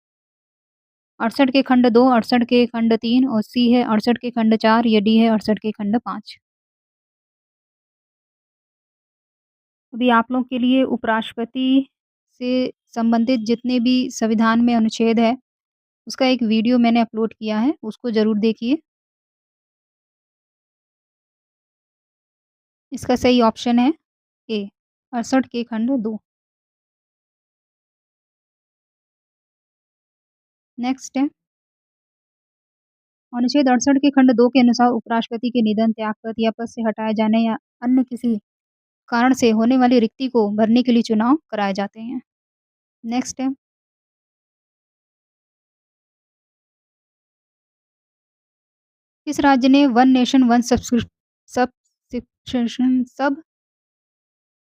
68 के खंड 2, 68 के खंड 3 और सी है 68 के खंड 4 या डी है 68 के खंड 5। अभी आप लोग के लिए उपराष्ट्रपति से संबंधित जितने भी संविधान में अनुच्छेद है उसका एक वीडियो मैंने अपलोड किया है, उसको ज़रूर देखिए। इसका सही ऑप्शन है ए, 68 के खंड 2। नेक्स्ट है, अनुच्छेद 68 के खंड 2 के अनुसार उपराष्ट्रपति के निधन, त्यागपत्र या पद से हटाए जाने या अन्य किसी कारण से होने वाली रिक्ति को भरने के लिए चुनाव कराए जाते हैं। नेक्स्ट है, किस राज्य ने one nation one subscription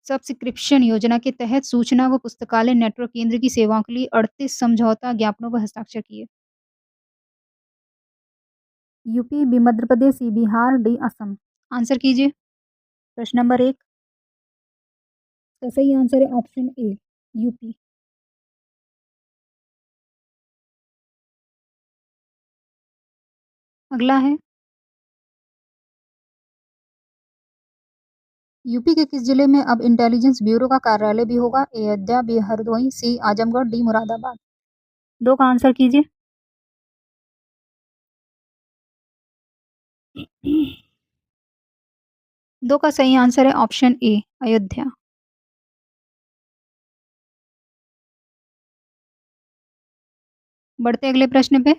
subscription योजना के तहत सूचना व पुस्तकालय नेटवर्क केंद्र की सेवाओं के लिए 38 समझौता ज्ञापनों पर हस्ताक्षर किए? यूपी, बी मध्य प्रदेश, सी बिहार, डी असम। आंसर कीजिए। प्रश्न नंबर 1 का सही आंसर है ऑप्शन ए, यूपी। अगला है, यूपी के किस जिले में अब इंटेलिजेंस ब्यूरो का कार्यालय भी होगा? ए अयोध्या, बी हरदोई, सी आजमगढ़, डी मुरादाबाद। 2 का आंसर कीजिए। दो का सही आंसर है ऑप्शन ए, अयोध्या। बढ़ते अगले प्रश्न पे।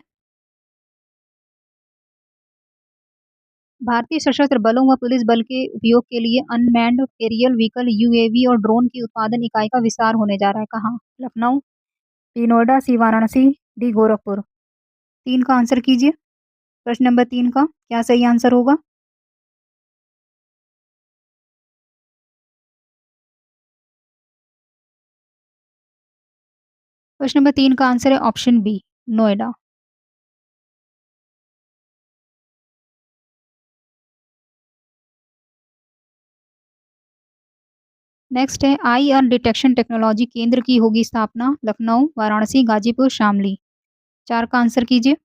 भारतीय सशस्त्र बलों व पुलिस बल के उपयोग के लिए अनमैन्ड एरियल व्हीकल यूएवी और ड्रोन की उत्पादन इकाई का विस्तार होने जा रहा है। कहाँ? लखनऊ, बी नोएडा, सी वाराणसी, डी गोरखपुर। 3 का आंसर कीजिए। प्रश्न नंबर 3 का क्या सही आंसर होगा? प्रश्न नंबर 3 का आंसर है ऑप्शन बी, नोएडा। नेक्स्ट है, आई आर डिटेक्शन टेक्नोलॉजी केंद्र की होगी स्थापना? लखनऊ, वाराणसी, गाजीपुर, शामली। 4 का आंसर कीजिए।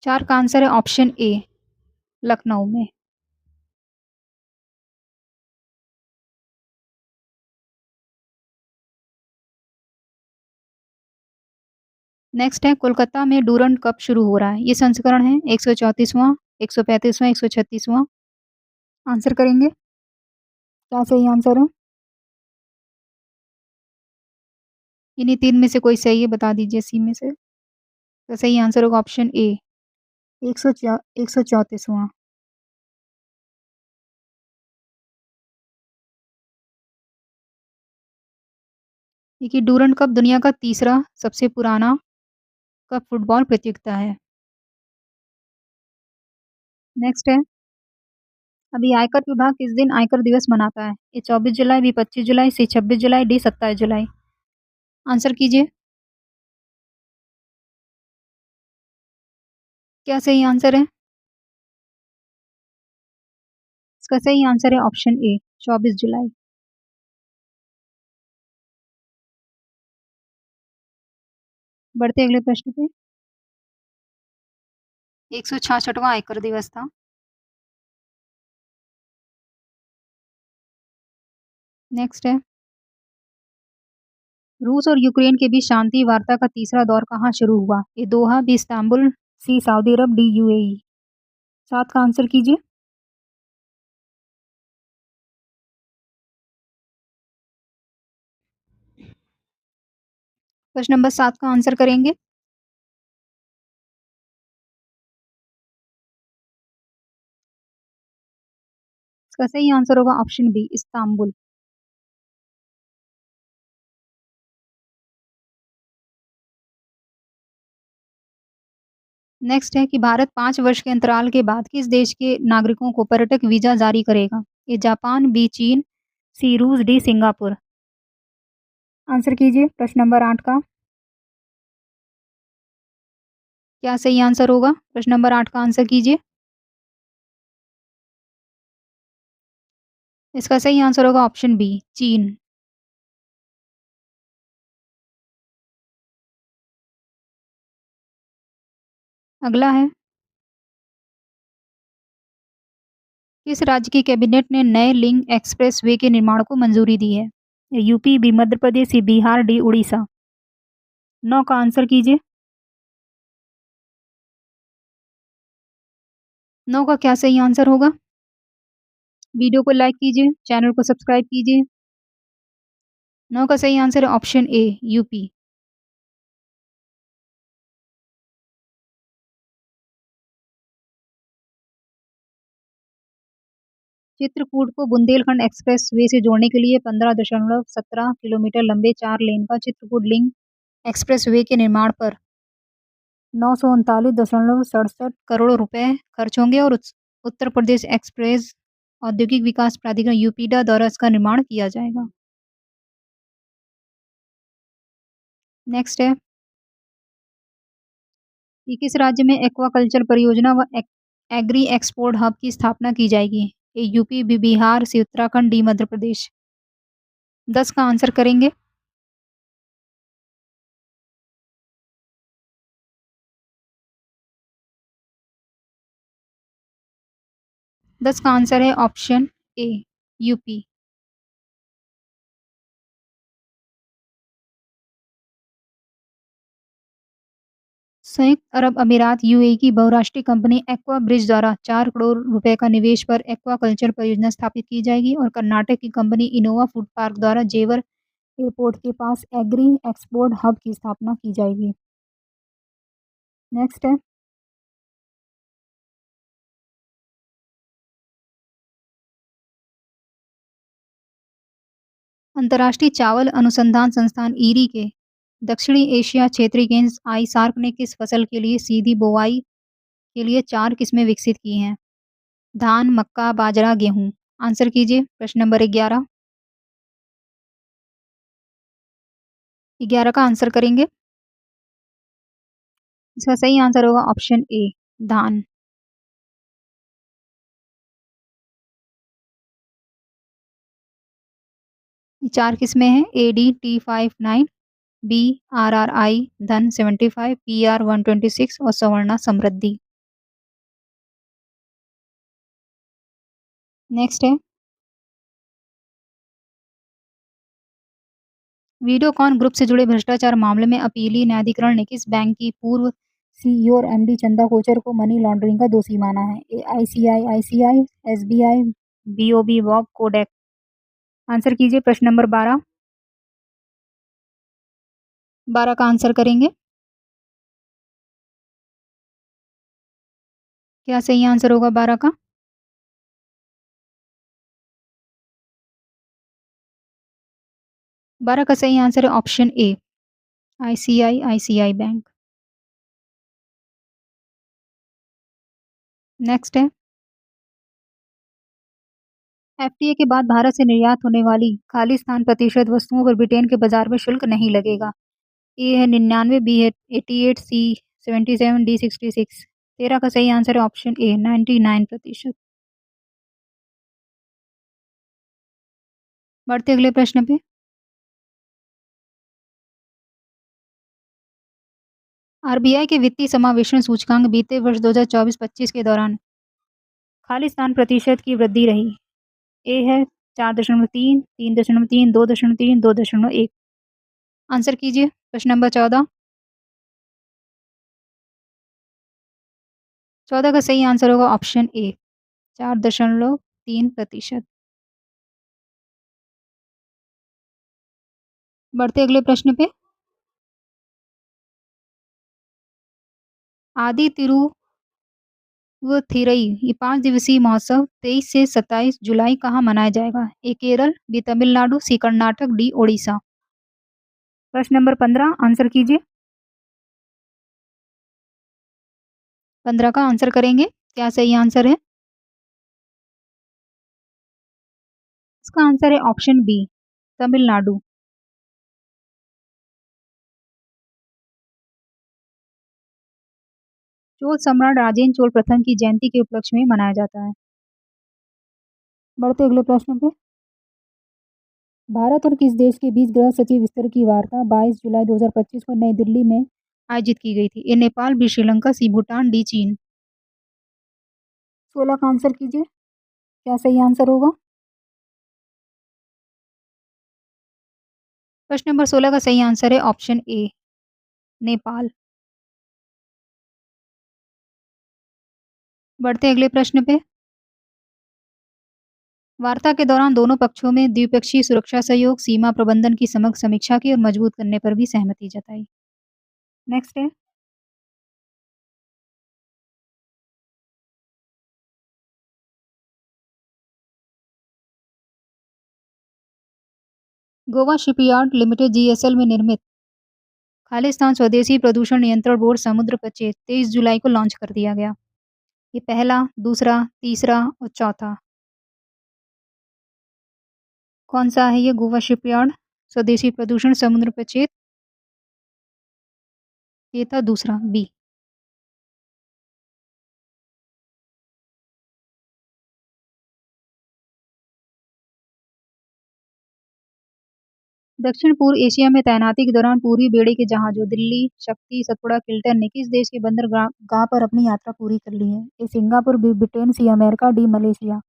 4 का आंसर है ऑप्शन ए, लखनऊ में। नेक्स्ट है, कोलकाता में डूरंड कप शुरू हो रहा है? ये संस्करण है 134वां, 135वां, 136वां। आंसर करेंगे। क्या सही आंसर है? इन्हीं 3 में से कोई सही है, बता दीजिए सी में से। तो सही आंसर होगा ऑप्शन ए, 134वां। देखिए, डूरंड कप दुनिया का तीसरा सबसे पुराना कप फुटबॉल प्रतियोगिता है। नेक्स्ट है, अभी आयकर विभाग किस दिन आयकर दिवस मनाता है? ए 24 जुलाई, बी 25 जुलाई, सी 26 जुलाई, डी 27 जुलाई। आंसर कीजिए। क्या सही आंसर है? इसका सही आंसर है ऑप्शन ए, 24 जुलाई। बढ़ते अगले प्रश्न पे। 166वां आयकर दिवस था। नेक्स्ट है, रूस और यूक्रेन के बीच शांति वार्ता का तीसरा दौर कहाँ शुरू हुआ? ए दोहा, बी इस्तांबुल, सी सऊदी अरब, डी यूएई। 7 का आंसर कीजिए। प्रश्न नंबर 7 का आंसर करेंगे। इसका सही आंसर होगा ऑप्शन बी इस्तांबुल। नेक्स्ट है कि भारत 5 वर्ष के अंतराल के बाद किस देश के नागरिकों को पर्यटक वीज़ा जारी करेगा? ए जापान, बी चीन, सी रूस, डी सिंगापुर। आंसर कीजिए प्रश्न नंबर 8 का। क्या सही आंसर होगा? प्रश्न नंबर 8 का आंसर कीजिए। इसका सही आंसर होगा ऑप्शन बी चीन। अगला है, किस राज्य की कैबिनेट ने नए लिंक एक्सप्रेसवे के निर्माण को मंजूरी दी है? यूपी, बी मध्य प्रदेश, सी बिहार, डी उड़ीसा। 9 का आंसर कीजिए। 9 का क्या सही आंसर होगा? वीडियो को लाइक कीजिए, चैनल को सब्सक्राइब कीजिए। 9 का सही आंसर है ऑप्शन ए यूपी। चित्रकूट को बुंदेलखंड एक्सप्रेसवे से जोड़ने के लिए 15.17 किलोमीटर लंबे 4 लेन का चित्रकूट लिंक एक्सप्रेसवे के निर्माण पर 939.67 करोड़ रुपए खर्च होंगे और उत्तर प्रदेश एक्सप्रेस औद्योगिक विकास प्राधिकरण यूपीडा द्वारा इसका निर्माण किया जाएगा। नेक्स्ट है कि किस राज्य में एक्वाकल्चर परियोजना व एग्री एक्सपोर्ट हब की स्थापना की जाएगी? ए यूपी, बी बिहार, सी उत्तराखंड, डी मध्य प्रदेश। 10 का आंसर करेंगे। दस का आंसर है ऑप्शन ए यूपी। संयुक्त अरब अमीरात यूएई की बहुराष्ट्रीय कंपनी एक्वा ब्रिज द्वारा 4 करोड़ रुपए का निवेश पर एक्वाकल्चर परियोजना स्थापित की जाएगी और कर्नाटक की कंपनी इनोवा फूड पार्क द्वारा जेवर एयरपोर्ट के पास एग्री एक्सपोर्ट हब की स्थापना की जाएगी। नेक्स्ट है, अंतर्राष्ट्रीय चावल अनुसंधान संस्थान ईरी के दक्षिणी एशिया क्षेत्रीय केंद्र आईसार्क ने किस फसल के लिए सीधी बुवाई के लिए 4 किस्में विकसित की हैं? धान, मक्का, बाजरा, गेहूं। आंसर कीजिए प्रश्न नंबर 11। 11 का आंसर करेंगे। इसका सही आंसर होगा ऑप्शन ए धान। ये 4 किस्में हैं AD T59, बी RRI धन 75, PR 126 और सवर्णा समृद्धि। नेक्स्ट है, वीडियोकॉन ग्रुप से जुड़े भ्रष्टाचार मामले में अपीलीय न्यायाधिकरण ने किस बैंक की पूर्व सीईओ और एमडी चंदा कोचर को मनी लॉन्ड्रिंग का दोषी माना है? ICICI, SBI, BOB, BOB, Kotak. Answer कीजिए प्रश्न नंबर 12। 12 का आंसर करेंगे। क्या सही आंसर होगा 12 का? 12 का सही आंसर है option A ICICI bank. Next है, एफटीए के बाद भारत से निर्यात होने वाली खालिस्तान प्रतिशत वस्तुओं पर ब्रिटेन के बाजार में शुल्क नहीं लगेगा। ए है 99, बी है 88, सी 77, डी 66। 13 का सही आंसर है ऑप्शन ए 99%। बढ़ते अगले प्रश्न पे। आरबीआई के वित्तीय समावेशन सूचकांक बीते वर्ष 2024-25 के दौरान खालिस्तान प्रतिशत की वृद्धि रही। ए है 4.3, 3.3, 2.3, 2.1। आंसर कीजिए। प्रश्न नंबर 14। 14 का सही आंसर होगा ऑप्शन ए, 4.3%। बढ़ते अगले प्रश्न पे। आदि तिरुवथिरई ये 5 दिवसीय महोत्सव 23 से 27 जुलाई कहाँ मनाया जाएगा? ए केरल, बी तमिलनाडु, सी कर्नाटक, डी ओडिशा। प्रश्न नंबर 15 आंसर कीजिए। 15 का आंसर करेंगे। क्या सही आंसर है? इसका आंसर है ऑप्शन बी, तमिलनाडु। चोल सम्राट राजेंद्र चोल प्रथम की जयंती के उपलक्ष्य में मनाया जाता है। बढ़ते अगले प्रश्न पे। भारत और किस देश के बीच गृह सचिव स्तर की वार्ता 22 जुलाई 2025 को नई दिल्ली में आयोजित की गई थी? ए नेपाल, बी श्रीलंका, सी भूटान, डी चीन। 16 का आंसर कीजिए। क्या सही आंसर होगा? प्रश्न नंबर 16 का सही आंसर है ऑप्शन ए, नेपाल। बढ़ते अगले प्रश्न पे। वार्ता के दौरान दोनों पक्षों में द्विपक्षीय सुरक्षा सहयोग, सीमा प्रबंधन की समग्र समीक्षा की और मजबूत करने पर भी सहमति जताई। नेक्स्ट है। गोवा शिपयार्ड लिमिटेड जीएसएल में निर्मित खालिस्तान स्वदेशी प्रदूषण नियंत्रण बोर्ड समुद्र पर 23 जुलाई को लॉन्च कर दिया गया। ये पहला, दूसरा, तीसरा और चौथा कौन सा है? ये गोवा शिपयार्ड स्वदेशी प्रदूषण समुद्र पर ये था दूसरा, बी। दक्षिण पूर्व एशिया में तैनाती के दौरान पूर्वी बेड़े के जहाजों दिल्ली, शक्ति, सतपुड़ा, किल्टन ने किस देश के बंदरगाह पर अपनी यात्रा पूरी कर ली है? A Singapore, B Britain, C America, D Malaysia.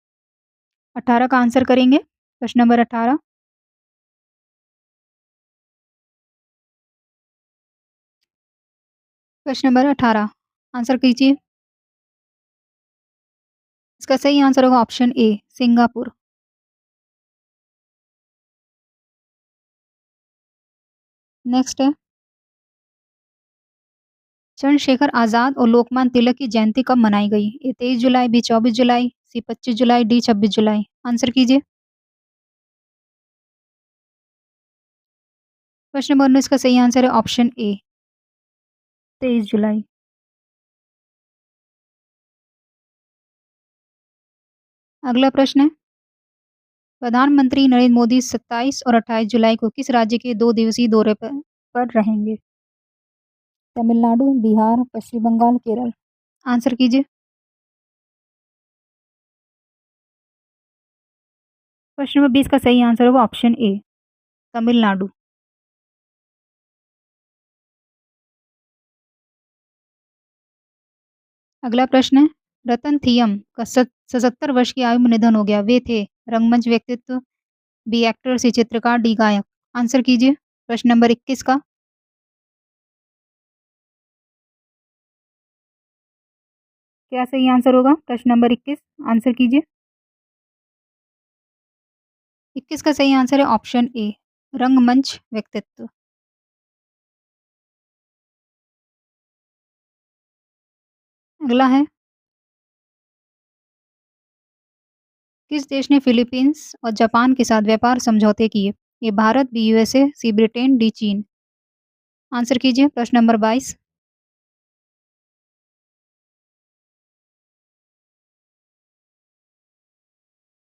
18 का आंसर करेंगे। प्रश्न नंबर 18। प्रश्न नंबर 18 आंसर कीजिए। इसका सही आंसर होगा ऑप्शन ए, सिंगापुर। नेक्स्ट है। चंद्रशेखर आजाद और लोकमान्य तिलक की जयंती कब मनाई गई? ए 23 जुलाई, बी 24 जुलाई, सी 25 जुलाई, डी 26 जुलाई। आंसर कीजिए। प्रश्न नंबर 19 का सही आंसर है ऑप्शन ए, 23 जुलाई। अगला प्रश्न है। प्रधानमंत्री नरेंद्र मोदी 27 और 28 जुलाई को किस राज्य के 2 दिवसीय दौरे पर रहेंगे? तमिलनाडु, बिहार, पश्चिम बंगाल, केरल। आंसर कीजिए। प्रश्न नंबर 20 का सही आंसर होगा ऑप्शन ए, तमिलनाडु। अगला प्रश्न है। रतन थियम का 77 वर्ष की आयु में निधन हो गया। वे थे रंगमंच व्यक्तित्व, बी एक्टर, सी चित्रकार, डी गायक। आंसर कीजिए। प्रश्न नंबर 21 का। क्या सही आंसर होगा? प्रश्न नंबर 21 आंसर कीजिए। 21 का सही आंसर है ऑप्शन ए, रंगमंच व्यक्तित्व। अगला है। किस देश ने फिलीपींस और जापान के साथ व्यापार समझौते किए? ए भारत, बी यूएसए, सी ब्रिटेन, डी चीन। आंसर कीजिए। प्रश्न नंबर 22।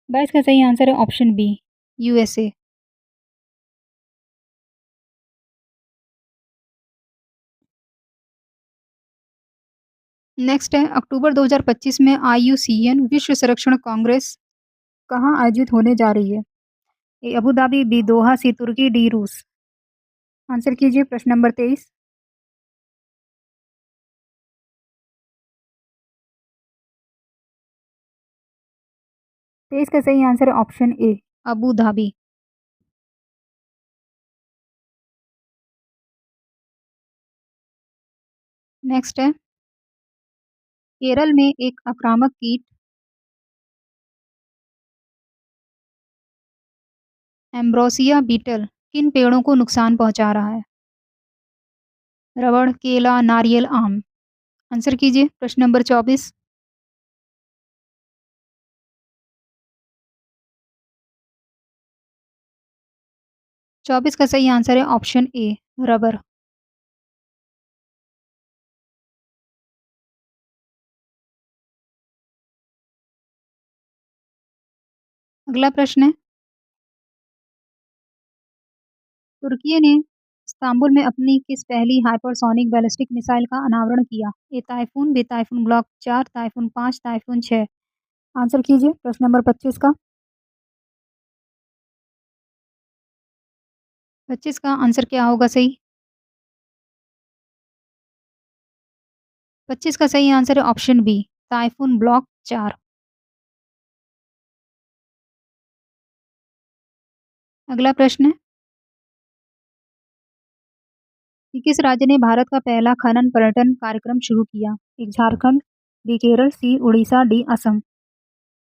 22 का सही आंसर है ऑप्शन बी, यूएसए। नेक्स्ट है। अक्टूबर 2025 में आईयूसीएन विश्व संरक्षण कांग्रेस कहाँ आयोजित होने जा रही है? ए अबू धाबी, बी दोहा, सी तुर्की, डी रूस। आंसर कीजिए। प्रश्न नंबर 23। 23 का सही आंसर है option A, Abu Dhabi. Next है, केरल में एक आक्रामक कीट एम्ब्रोसिया बीटल किन पेड़ों को नुकसान पहुंचा रहा है? रबड़, केला, नारियल, आम। आंसर कीजिए प्रश्न नंबर 24। 24 का सही आंसर है ऑप्शन ए, रबर। अगला प्रश्न है, तुर्की ने इस्तांबुल में अपनी किस पहली हाइपरसोनिक बैलिस्टिक मिसाइल का अनावरण किया? A Typhoon, B Typhoon block 4, Typhoon 5, Typhoon 6। Answer कीजिए प्रश्न नंबर 25 का। 25 का आंसर क्या होगा सही? 25 का सही आंसर है ऑप्शन बी, टाइफून ब्लॉक 4। अगला प्रश्न है कि किस राज्य ने भारत का पहला खनन पर्यटन कार्यक्रम शुरू किया? एक झारखंड, बी केरल, सी उड़ीसा, डी असम।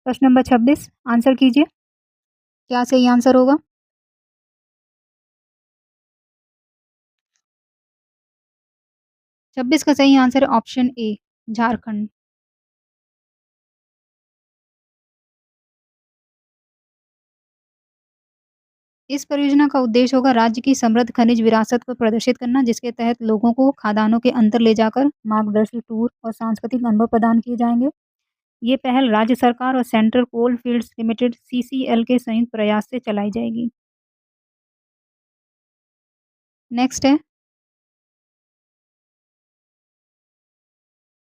प्रश्न नंबर 26, आंसर कीजिए। क्या सही आंसर होगा? 26 का सही आंसर है ऑप्शन ए, झारखंड। इस परियोजना का उद्देश्य होगा राज्य की समृद्ध खनिज विरासत को प्रदर्शित करना, जिसके तहत लोगों को खदानों के अंदर ले जाकर मार्गदर्शी टूर और सांस्कृतिक अनुभव प्रदान किए जाएंगे। ये पहल राज्य सरकार और Central Coalfields Limited CCL के संयुक्त प्रयास से चलाई जाएगी। नेक्स्ट है,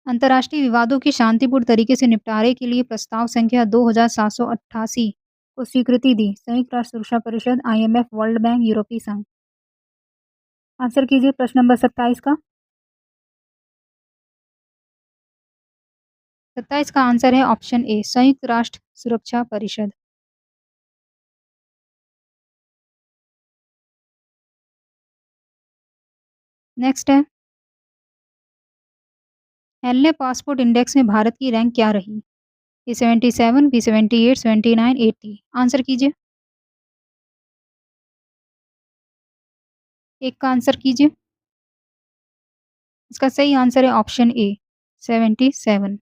अंतर्राष्ट्रीय विवादों की शांतिपूर्ण तरीके से निपटारे के लिए प्रस्ताव संख्या 2788 को स्वीकृति दी। संयुक्त राष्ट्र सुरक्षा परिषद, आईएमएफ, वर्ल्ड बैंक, यूरोपीय संघ। आंसर कीजिए प्रश्न नंबर 27 का। 27 का आंसर है ऑप्शन ए, संयुक्त राष्ट्र सुरक्षा परिषद। नेक्स्ट है, हेनले पासपोर्ट इंडेक्स में भारत की रैंक क्या रही? ए 77, बी 78, 79, 80। आंसर कीजिए। एक का आंसर कीजिए। इसका सही आंसर है ऑप्शन ए, 77।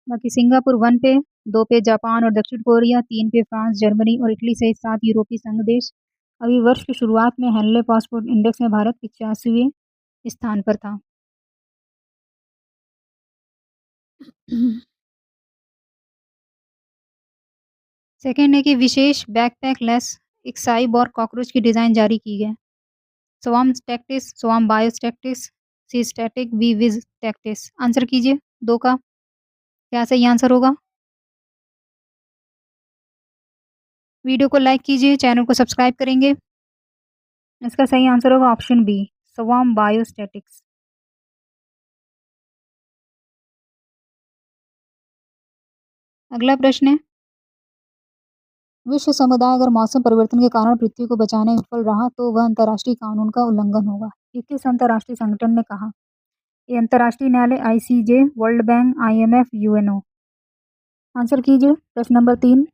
बाकी सिंगापुर 1 पे, 2 पे जापान और दक्षिण कोरिया, 3 पे फ्रांस, जर्मनी और इटली सहित 7 यूरोपीय संघ देश। अभी वर्ष की शुरुआत में हेनले पासपोर्ट इंडेक्स में भारत 85वें स्थान पर था। सेकेंड है कि विशेष बैकपैक लेस एक साइबोर्ग कॉकरोच की डिजाइन जारी की गई। Swarm tactics, swarm biotactics, C static, D विज टैक्टिस। आंसर कीजिए दो का। क्या सही आंसर होगा? वीडियो को लाइक कीजिए, चैनल को सब्सक्राइब करेंगे। इसका सही आंसर होगा ऑप्शन बी, स्वाम बायोस्टैटिक्स। अगला प्रश्न है, विश्व समुदाय अगर मौसम परिवर्तन के कारण पृथ्वी को बचाने में विफल रहा तो वह अंतर्राष्ट्रीय कानून का उल्लंघन होगा। ये किस अंतर्राष्ट्रीय संगठन ने कहा? ये अंतर्राष्ट्रीय न्यायालय, ICJ, world bank, IMF, UNO. Answer कीजिए प्रश्न नंबर 3।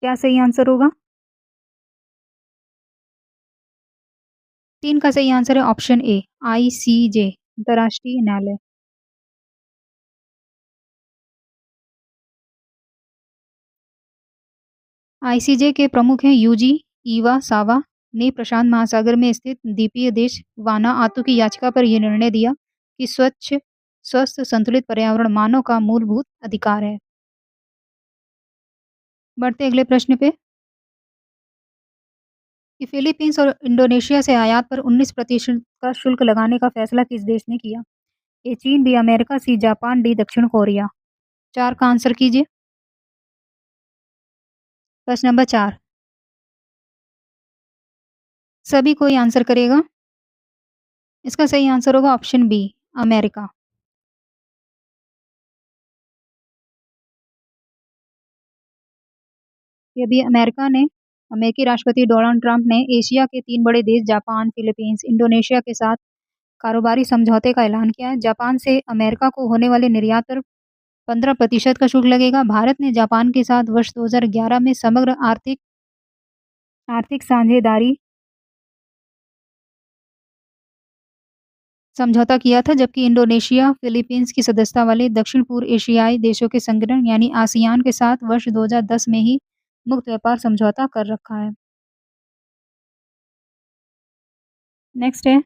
क्या सही आंसर होगा? 3 का सही आंसर है ऑप्शन ए, आईसीजे, अंतर्राष्ट्रीय न्यायालय। आईसीजे के प्रमुख हैं यूजी इवा सावा ने प्रशांत महासागर में स्थित द्वीपीय देश वानाआतू की याचिका पर यह निर्णय दिया कि स्वच्छ, स्वस्थ, संतुलित पर्यावरण मानव का मूलभूत अधिकार है। बढ़ते अगले प्रश्न पे, कि फिलीपींस और इंडोनेशिया से आयात पर 19% का शुल्क लगाने का फैसला किस देश ने किया? ए चीन, B America, C Japan, D दक्षिण कोरिया। 4 का आंसर कीजिए। प्रश्न नंबर 4, सभी कोई आंसर करेगा। इसका सही आंसर होगा ऑप्शन बी, अमेरिका। ये भी अमेरिका ने अमेरिकी राष्ट्रपति डोनाल्ड ट्रंप ने एशिया के 3 बड़े देश जापान, फिलीपींस, इंडोनेशिया के साथ कारोबारी समझौते का ऐलान किया है। जापान से अमेरिका को होने वाले निर्यात पर 15% का शुल्क लगेगा। भारत ने जापान के साथ वर्ष 2011 में समग्र आर्थिक आर्थिक साझेदारी समझौता किया था, जबकि इंडोनेशिया फिलीपींस की सदस्यता वाले दक्षिण पूर्व एशियाई देशों के संगठन यानी आसियान के साथ वर्ष 2010 में ही मुक्त व्यापार समझौता कर रखा है। नेक्स्ट है,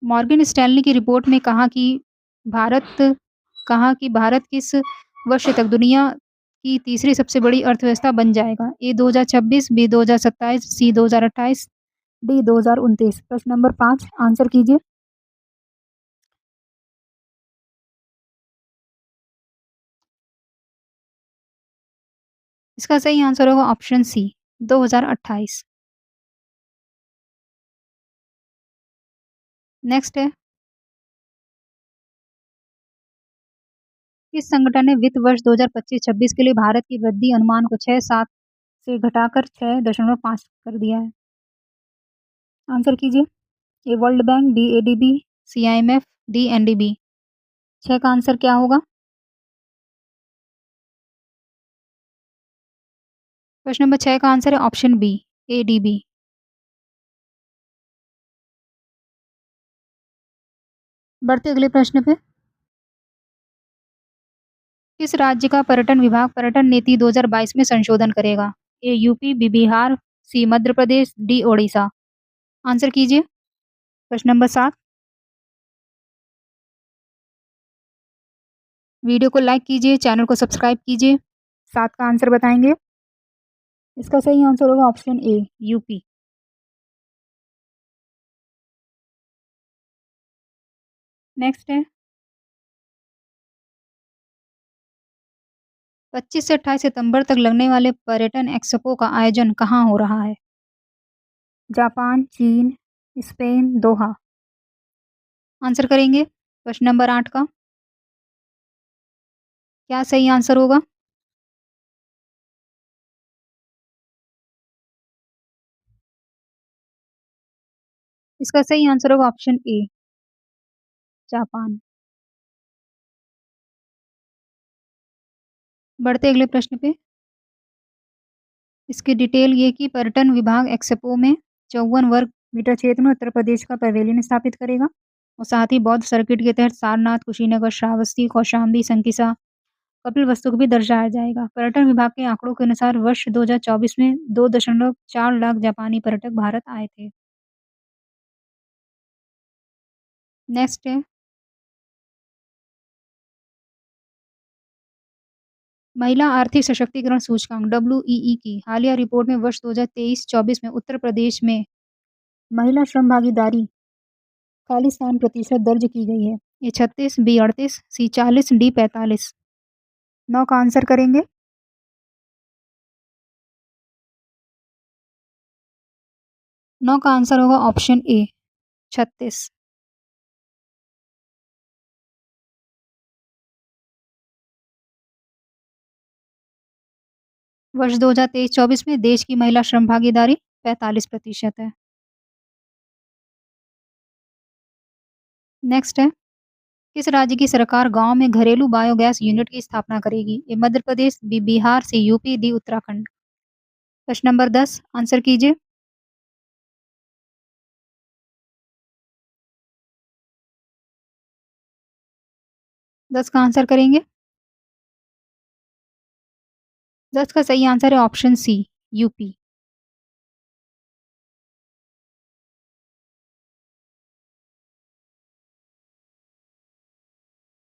मॉर्गन स्टैनली की रिपोर्ट में भारत भारत किस वर्ष तक दुनिया की तीसरी सबसे बड़ी अर्थव्यवस्था बन जाएगा? ए 2026, बी 2027, सी 2028, डी 2029। प्रश्न नंबर 5 आंसर कीजिए। इसका सही आंसर होगा ऑप्शन सी 2028। नेक्स्ट है, किस संगठन ने वित्त वर्ष 2025-26 के लिए भारत की वृद्धि अनुमान को 6.7 से घटाकर 6.5 कर दिया है? आंसर कीजिए। A world bank, B ADB, C IMF, D NDB. 6 का आंसर क्या होगा? प्रश्न नंबर 6 का आंसर है ऑप्शन बी एडीबी। बढ़ते अगले प्रश्न पे। किस राज्य का पर्यटन विभाग पर्यटन नीति 2022 में संशोधन करेगा? ए यूपी, बी बिहार, सी मध्य प्रदेश, डी ओडिशा। आंसर कीजिए। प्रश्न नंबर 7। वीडियो को लाइक कीजिए, चैनल को सब्सक्राइब कीजिए। 7 का आंसर बताएंगे। इसका सही आंसर होगा ऑप्शन ए यूपी। नेक्स्ट है, 25 से 28 सितंबर तक लगने वाले पर्यटन एक्सपो का आयोजन कहाँ हो रहा है? जापान, चीन, स्पेन, दोहा। आंसर करेंगे प्रश्न नंबर 8 का। क्या सही आंसर होगा? इसका सही आंसर होगा ऑप्शन ए जापान। बढ़ते अगले प्रश्न पे। इसकी डिटेल ये कि पर्यटन विभाग एक्सपो में 54 वर्ग मीटर क्षेत्र में उत्तर प्रदेश का पवेलियन स्थापित करेगा और साथ ही बौद्ध सर्किट के तहत सारनाथ, कुशीनगर, श्रावस्ती, कौशाम्बी, संकिसा, कपिलवस्तु को भी दर्शाया जाएगा। पर्यटन विभाग के आंकड़ों के अनुसार वर्ष 2024 में 2.4 लाख जापानी पर्यटक भारत आए थे। नेक्स्ट है, महिला आर्थिक सशक्तिकरण सूचकांक डब्ल्यूईई की हालिया रिपोर्ट में वर्ष 2023-24 में उत्तर प्रदेश में महिला श्रम भागीदारी खालिस्तान प्रतिशत दर्ज की गई है। ए 36, बी 38, सी 40, डी 45। 9 का आंसर करेंगे। 9 का आंसर होगा ऑप्शन ए 36। वर्ष 2023-24 में देश की महिला श्रम भागीदारी 45% है। नेक्स्ट है, किस राज्य की सरकार गांव में घरेलू बायोगैस यूनिट की स्थापना करेगी? ए मध्य प्रदेश, बी बिहार, सी यूपी, डी उत्तराखंड। प्रश्न नंबर 10 आंसर कीजिए। 10 का आंसर करेंगे। 10 का सही आंसर है ऑप्शन सी यूपी।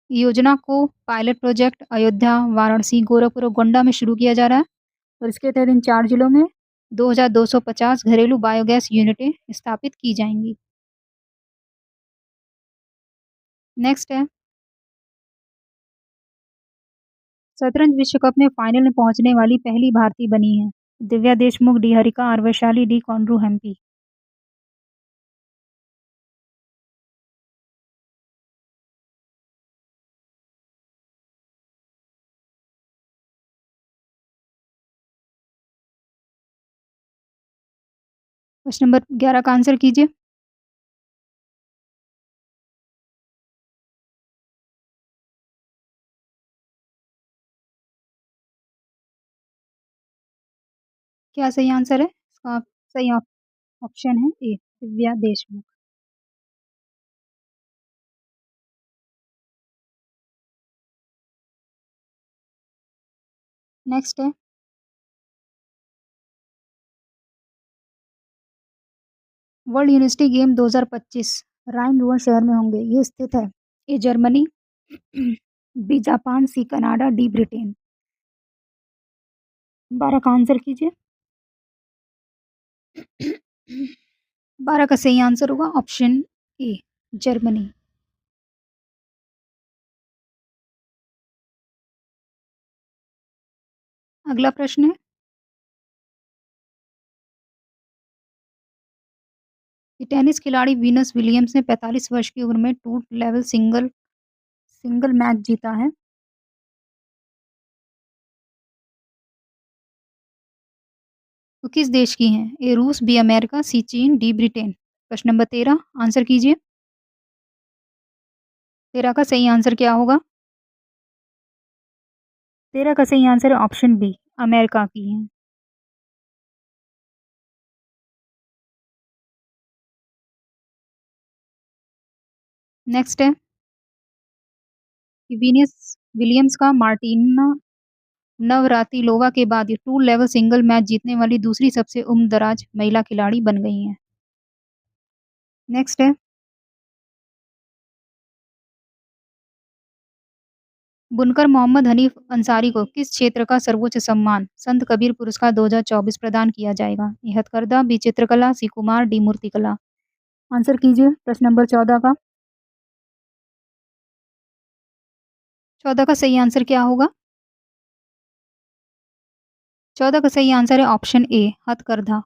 योजना को पायलट प्रोजेक्ट अयोध्या, वाराणसी, गोरखपुर और गोंडा में शुरू किया जा रहा है और इसके तहत इन 4 जिलों में 2250 घरेलू बायोगैस यूनिटें स्थापित की जाएंगी। नेक्स्ट है, शतरंज विश्व कप में फाइनल में पहुंचने वाली पहली भारतीय बनी है। Divya Deshmukh, D Harika, R Vaishali, D Koneru Humpy. प्रश्न नंबर 11 का आंसर कीजिए। क्या सही आंसर है? इसका सही ऑप्शन है ए, दिव्या देशमुख। नेक्स्ट है, वर्ल्ड यूनिवर्सिटी गेम 2025 राइन-रुवन शहर में होंगे। ये स्थित है A Germany, B Japan, C Canada, D Britain. 12 का आंसर कीजिए। 12 का सही आंसर होगा ऑप्शन ए, जर्मनी। अगला प्रश्न है कि टेनिस खिलाड़ी वीनस विलियम्स ने 45 वर्ष की उम्र में tour level single single match जीता है। वो किस देश की हैं? ए रूस, बी अमेरिका, सी चीन, डी ब्रिटेन। प्रश्न नंबर 13 आंसर कीजिए। 13 का सही आंसर क्या होगा? 13 का सही आंसर है ऑप्शन बी, अमेरिका की हैं। नेक्स्ट है कि वीनस विलियम्स का मार्टिना नवरातिलोवा के बाद ये टूर लेवल सिंगल मैच जीतने वाली दूसरी सबसे उम्र-दराज महिला खिलाड़ी बन गई हैं। नेक्स्ट है, बुनकर मोहम्मद हनीफ अंसारी को किस क्षेत्र का सर्वोच्च सम्मान संत कबीर पुरस्कार 2024 प्रदान किया जाएगा? ए हथकरघा, बी चित्रकला, सी कुम्हार, डी मूर्तिकला। आंसर कीजिए प्रश्न नंबर 14 का। 14 का सही आंसर क्या होगा? 14 का सही आंसर है ऑप्शन ए, हथकरघा।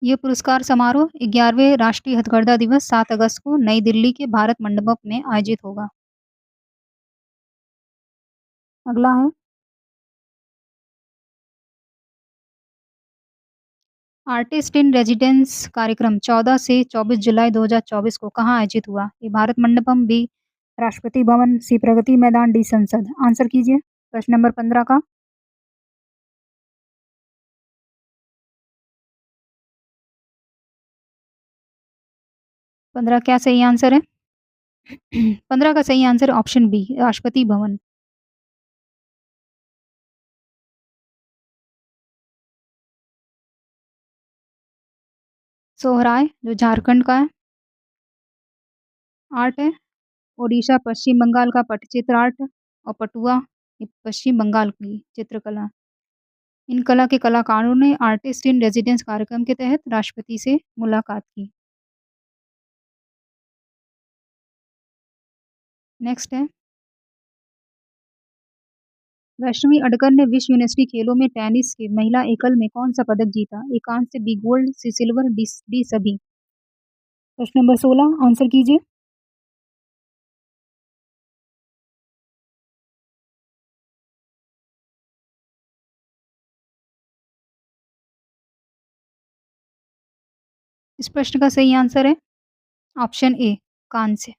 ये पुरस्कार समारोह 11वें राष्ट्रीय हथकरघा दिवस 7 अगस्त को नई दिल्ली के भारत मंडपम में आयोजित होगा। अगला है, आर्टिस्ट इन रेजिडेंस कार्यक्रम 14 से 24 जुलाई 2024 को कहाँ आयोजित हुआ? ए भारत मंडपम, बी राष्ट्रपति भवन, सी प्रगति मैदान, डी संसद। आंसर कीजिए प्रश्न नंबर 15 का। 15 क्या सही आंसर है? 15 का सही answer option B, Rashtrapati Bhavan. Sohrai जो झारखंड का है आर्ट है, ओडिशा पश्चिम बंगाल का पटचित्र आर्ट और पटुआ ये पश्चिम बंगाल की चित्रकला। इन कला के कलाकारों ने आर्टिस्ट इन रेजिडेंस कार्यक्रम के तहत राष्ट्रपति से मुलाकात की। नेक्स्ट है, वैष्णवी अडकर ने विश्व यूनिवर्सिटी खेलों में टेनिस के महिला एकल में कौन-सा पदक जीता? ए कांस्य, बी गोल्ड, सी सिल्वर, डी सभी। प्रश्न नंबर 16 आंसर कीजिए। इस प्रश्न का सही आंसर है ऑप्शन ए, कांस्य।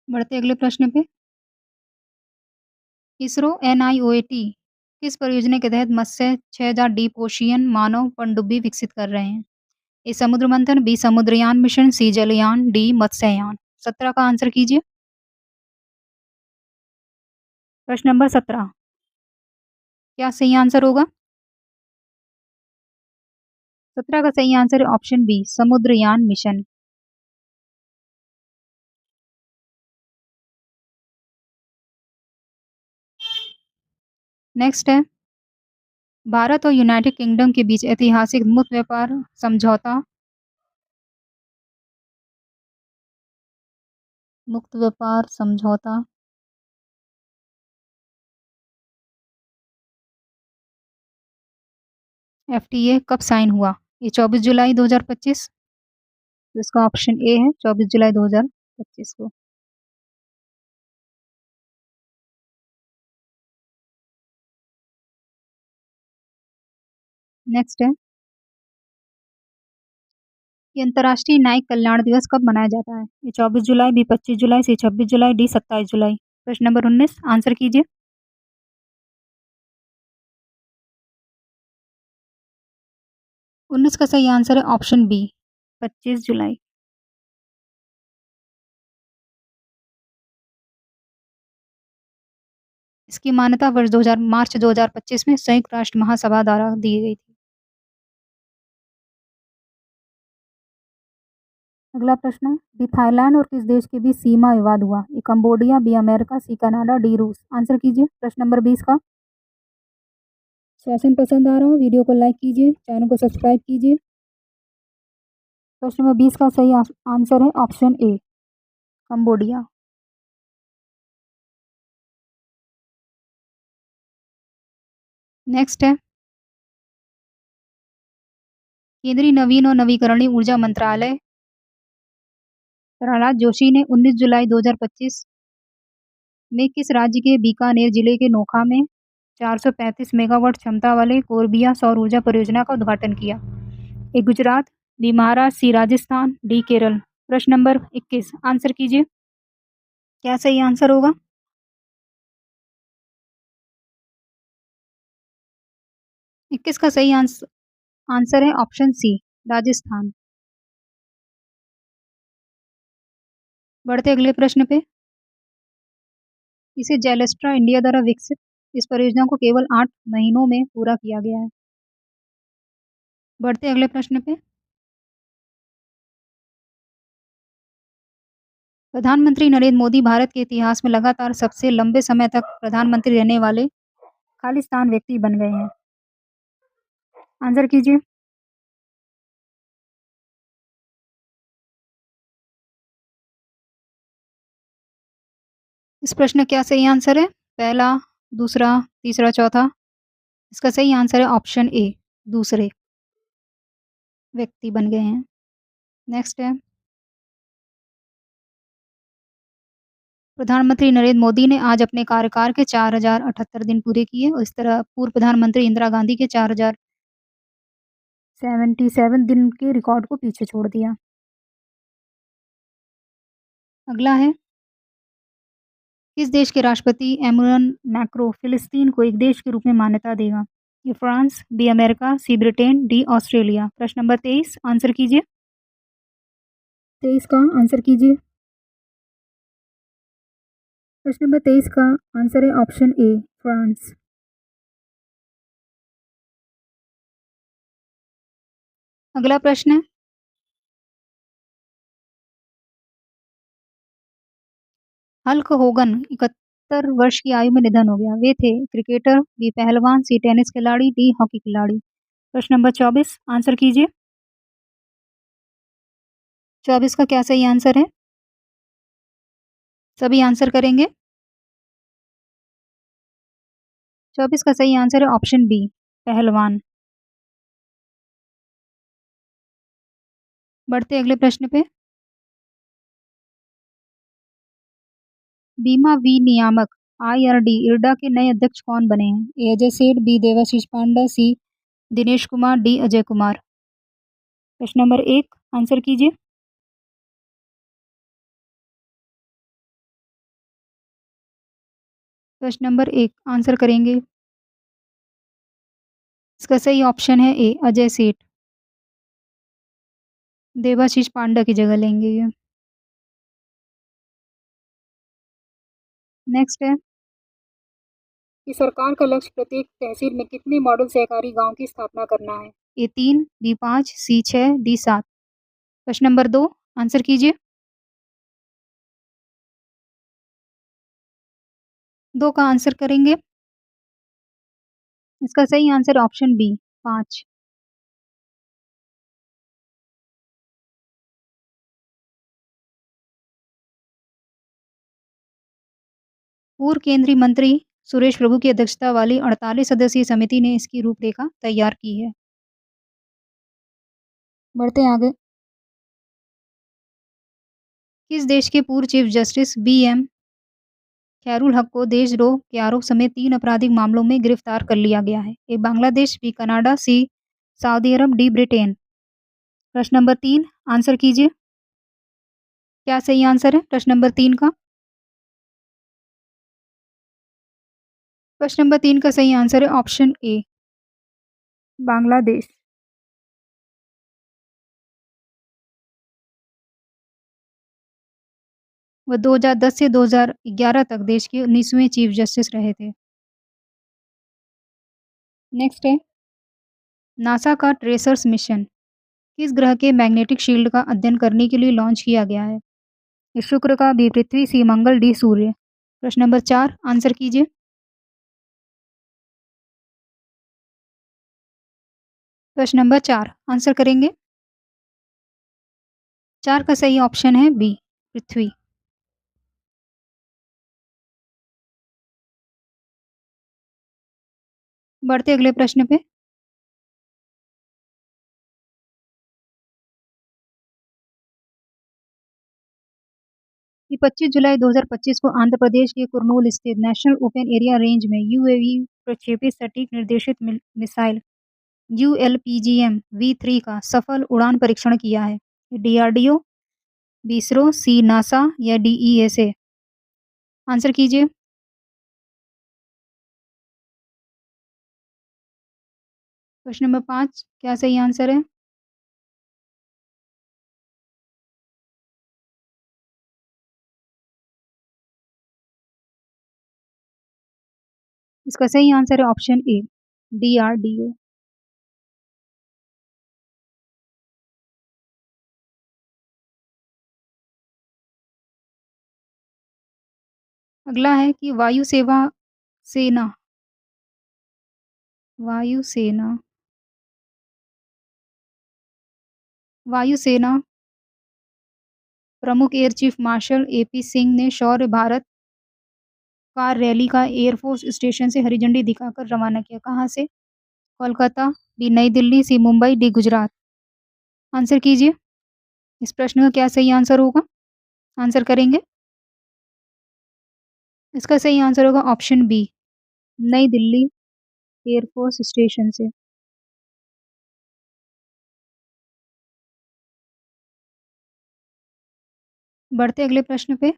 बढ़ते अगले प्रश्न पे। इसरो एनआईओएटी किस परियोजना के तहत मत्स्य 6000 डीप ओशियन मानव पनडुब्बी विकसित कर रहे हैं? ए समुद्र मंथन, बी समुद्रयान मिशन, सी जलयान, डी मत्स्ययान। 17 का आंसर कीजिए। प्रश्न नंबर 17 क्या सही आंसर होगा? 17 का सही आंसर है option B, Samudrayaan mission. Next है, भारत और यूनाइटेड किंगडम के बीच ऐतिहासिक मुक्त व्यापार समझौता मुक्त व्यापार समझौता एफटीए कब साइन हुआ? ये 24 जुलाई 2025, तो इसका ऑप्शन ए है 24 जुलाई 2025 को। नेक्स्ट है, ये अंतर्राष्ट्रीय न्यायिक कल्याण दिवस कब मनाया जाता है? ये 24 जुलाई, बी 25 जुलाई, सी 26 जुलाई, डी 27 जुलाई। प्रश्न नंबर 19 आंसर कीजिए। 19 का सही आंसर है ऑप्शन बी 25 जुलाई। इसकी मान्यता वर्ष 2000 मार्च 2025 में संयुक्त राष्ट्र महासभा द्वारा दी गई थी। अगला प्रश्न है, बी थाईलैंड और किस देश के बीच सीमा विवाद हुआ? A Cambodia, B America, C Canada, D रूस। आंसर कीजिए प्रश्न नंबर 20 का। सेशन पसंद आ रहा हो वीडियो को लाइक कीजिए, चैनल को सब्सक्राइब कीजिए। प्रश्न नंबर 20 का सही आंसर है ऑप्शन ए कंबोडिया। नेक्स्ट है, केंद्रीय नवीन और नवीकरणीय ऊर्जा मंत्रालय प्रहलाद जोशी ने 19 जुलाई 2025 में किस राज्य के बीकानेर जिले के नोखा में 435 मेगावाट क्षमता वाले कोरबिया सौर ऊर्जा परियोजना का उद्घाटन किया? ए गुजरात, बी महाराष्ट्र, सी राजस्थान, डी केरल। प्रश्न नंबर 21 आंसर कीजिए। क्या सही आंसर होगा? 21 का सही आंसर है ऑप्शन सी राजस्थान। बढ़ते अगले प्रश्न पे। इसे जेलेस्ट्रा इंडिया द्वारा विकसित इस परियोजना को केवल 8 महीनों में पूरा किया गया है। बढ़ते अगले प्रश्न पे। प्रधानमंत्री नरेंद्र मोदी भारत के इतिहास में लगातार सबसे लंबे समय तक प्रधानमंत्री रहने वाले खालिस्तान व्यक्ति बन गए हैं। आंसर कीजिए। इस प्रश्न का क्या सही आंसर है? पहला, दूसरा, तीसरा, चौथा। इसका सही आंसर है ऑप्शन ए दूसरे व्यक्ति बन गए हैं। नेक्स्ट है, प्रधानमंत्री नरेंद्र मोदी ने आज अपने कार्यकाल के 4078 दिन पूरे किए और इस तरह पूर्व प्रधानमंत्री इंदिरा गांधी के 4077 दिन के रिकॉर्ड को पीछे छोड़ दिया। अगला है, किस देश के राष्ट्रपति एमुअल मैक्रो फिलिस्तीन को एक देश के रूप में मान्यता देगा? ये फ्रांस, बी अमेरिका, सी ब्रिटेन, डी ऑस्ट्रेलिया। प्रश्न नंबर 23 आंसर कीजिए। 23 का आंसर कीजिए। प्रश्न नंबर 23 का आंसर है ऑप्शन ए फ्रांस। अगला प्रश्न है, हल्क होगन 71 वर्ष की आयु में निधन हो गया। वे थे क्रिकेटर, बी पहलवान, सी टेनिस खिलाड़ी, डी हॉकी खिलाड़ी। प्रश्न नंबर 24 आंसर कीजिए। 24 का क्या सही आंसर है? सभी आंसर करेंगे। 24 का सही आंसर है ऑप्शन बी पहलवान। बढ़ते अगले प्रश्न पे। बीमा विनियामक IRD इरडा के नए अध्यक्ष कौन बने हैं? ए अजय सेठ, बी देवाशीष पांडा, सी दिनेश कुमार, डी अजय कुमार। प्रश्न नंबर 1 आंसर कीजिए। प्रश्न नंबर 1 आंसर करेंगे। इसका सही ऑप्शन है ए अजय सेठ। देवाशीष पांडा की जगह लेंगे ये। नेक्स्ट है, कि सरकार का लक्ष्य प्रत्येक तहसील में कितने मॉडल सहकारी गांव की स्थापना करना है? ए 3, बी 5, सी 6, डी 7। प्रश्न नंबर 2 आंसर कीजिए। 2 का आंसर करेंगे। इसका सही आंसर ऑप्शन बी 5। पूर्व केंद्रीय मंत्री सुरेश प्रभु की अध्यक्षता वाली 48 सदस्यीय समिति ने इसकी रूपरेखा तैयार की है। बढ़ते आगे। किस देश के पूर्व चीफ जस्टिस बी.एम. खैरुल हक को देशद्रोह के आरोप समेत 3 आपराधिक मामलों में गिरफ्तार कर लिया गया है? ए. बांग्लादेश, बी. कनाडा, सी. सऊदी अरब, डी. ब्रिटेन। प्रश्न नंबर 3 आंसर कीजिए। क्या सही आंसर है प्रश्न नंबर 3 का? प्रश्न नंबर 3 का सही आंसर है ऑप्शन ए, बांग्लादेश। वह 2010 से 2011 तक देश के 19वें चीफ जस्टिस रहे थे। नेक्स्ट है नासा का ट्रेसर्स मिशन किस ग्रह के मैग्नेटिक शील्ड का अध्ययन करने के लिए लॉन्च किया गया है? ए. शुक्र का, बी. पृथ्वी, सी. मंगल, डी. सूर्य। प्रश्न नंबर 4 आंसर कीजिए। प्रश्न नंबर 4 आंसर करेंगे। 4 का सही ऑप्शन है बी, पृथ्वी। बढ़ते अगले प्रश्न पे। कि 25 जुलाई 2025 को आंध्र प्रदेश के कुर्नूल स्थित नेशनल ओपन एरिया रेंज में यूएवी प्रक्षेपित सटीक निर्देशित मिसाइल यूएलपीजीएम V3 का सफल उड़ान परीक्षण किया है? डीआरडीओ, इसरो, सी. नासा या डीईएसए। आंसर कीजिए। प्रश्न नंबर 5 क्या सही आंसर है? इसका सही आंसर है ऑप्शन ए, डीआरडीओ। अगला है कि सेना वायुसेना वायुसेना प्रमुख air chief marshal AP Singh ने शौर्य भारत कार रैली का एयरफोर्स स्टेशन से हरी झंडी दिखाकर रवाना किया। कहाँ से? कोलकाता, बी. नई दिल्ली, सी. मुंबई, डी. गुजरात। आंसर कीजिए। इस प्रश्न का क्या सही आंसर होगा? आंसर करेंगे। इसका सही आंसर होगा ऑप्शन बी, नई दिल्ली एयरफोर्स स्टेशन से। बढ़ते अगले प्रश्न पे।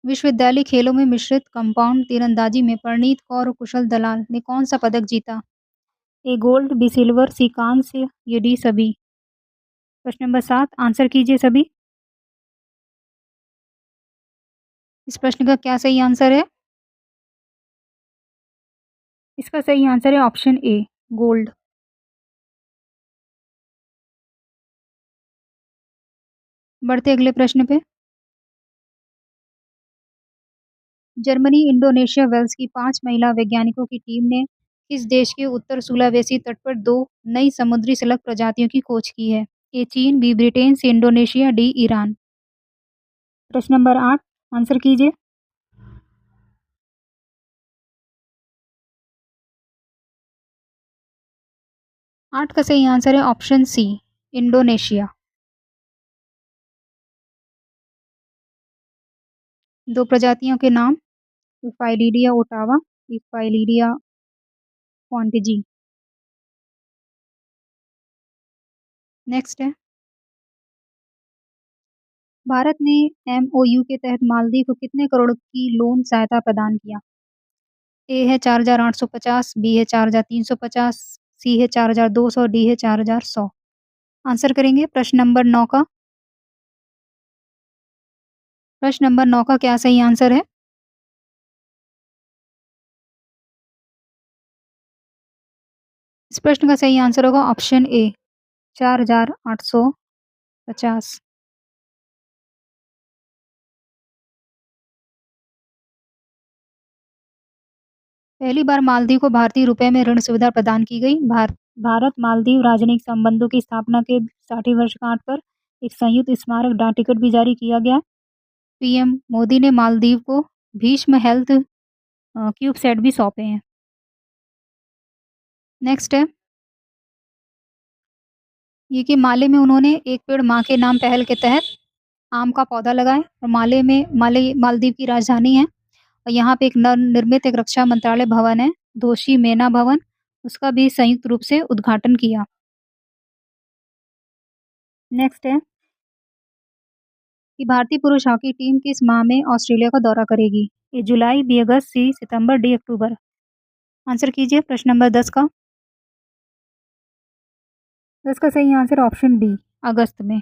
विश्वविद्यालय खेलों में मिश्रित कंपाउंड तीरंदाजी में परनीत कौर और कुशल दलाल ने कौन सा पदक जीता? A. Gold, B. Silver, C. कांस्य या डी. सभी। प्रश्न नंबर 7 आंसर कीजिए सभी। इस प्रश्न का क्या सही आंसर है? इसका सही आंसर है ऑप्शन ए, गोल्ड। बढ़ते अगले प्रश्न पे। जर्मनी, इंडोनेशिया, वेल्स की 5 महिला वैज्ञानिकों की टीम ने किस देश के उत्तर सुलावेसी तट पर 2 नई समुद्री स्लग प्रजातियों की खोज की है? ए. चीन, B. Britain, C. Indonesia, D. Iran. प्रश्न नंबर 8 आंसर कीजिए। 8 का सही आंसर है ऑप्शन सी, इंडोनेशिया। 2 प्रजातियों के नाम फाइलीडिया ओटावा, फाइलीडिया क्वांटिजी। नेक्स्ट है भारत ने एमओयू के तहत मालदीव को कितने करोड़ की लोन सहायता प्रदान किया? ए है 4,850, बी है 4,350, सी है 4,200, डी है 4,100। आंसर करेंगे प्रश्न नंबर 9 का। प्रश्न नंबर 9 का क्या सही आंसर है? इस प्रश्न का सही आंसर होगा ऑप्शन ए, 4,850। पहली बार मालदीव को भारतीय रुपए में ऋण सुविधा प्रदान की गई। भारत मालदीव राजनयिक संबंधों की स्थापना के 60 वर्षगांठ पर एक संयुक्त स्मारक डाक टिकट भी जारी किया गया। पीएम मोदी ने मालदीव को भीष्म हेल्थ क्यूब सेट भी सौंपे हैं। नेक्स्ट है ये कि माले में उन्होंने एक पेड़ माँ के नाम पहल के तहत आम का पौधा लगाएँ और मालदीव की राजधानी है और यहाँ पे एक नवनिर्मित एक रक्षा मंत्रालय भवन है, दोषी मेना भवन, उसका भी संयुक्त रूप से उद्घाटन किया। नेक्स्ट है कि भारतीय पुरुष हॉकी टीम किस माह में ऑस्ट्रेलिया का दौरा करेगी? ए जुलाई, बी अगस्त, सी सितंबर, डी अक्टूबर। आंसर कीजिए प्रश्न नंबर 10 का। 10 का सही आंसर ऑप्शन बी, अगस्त में।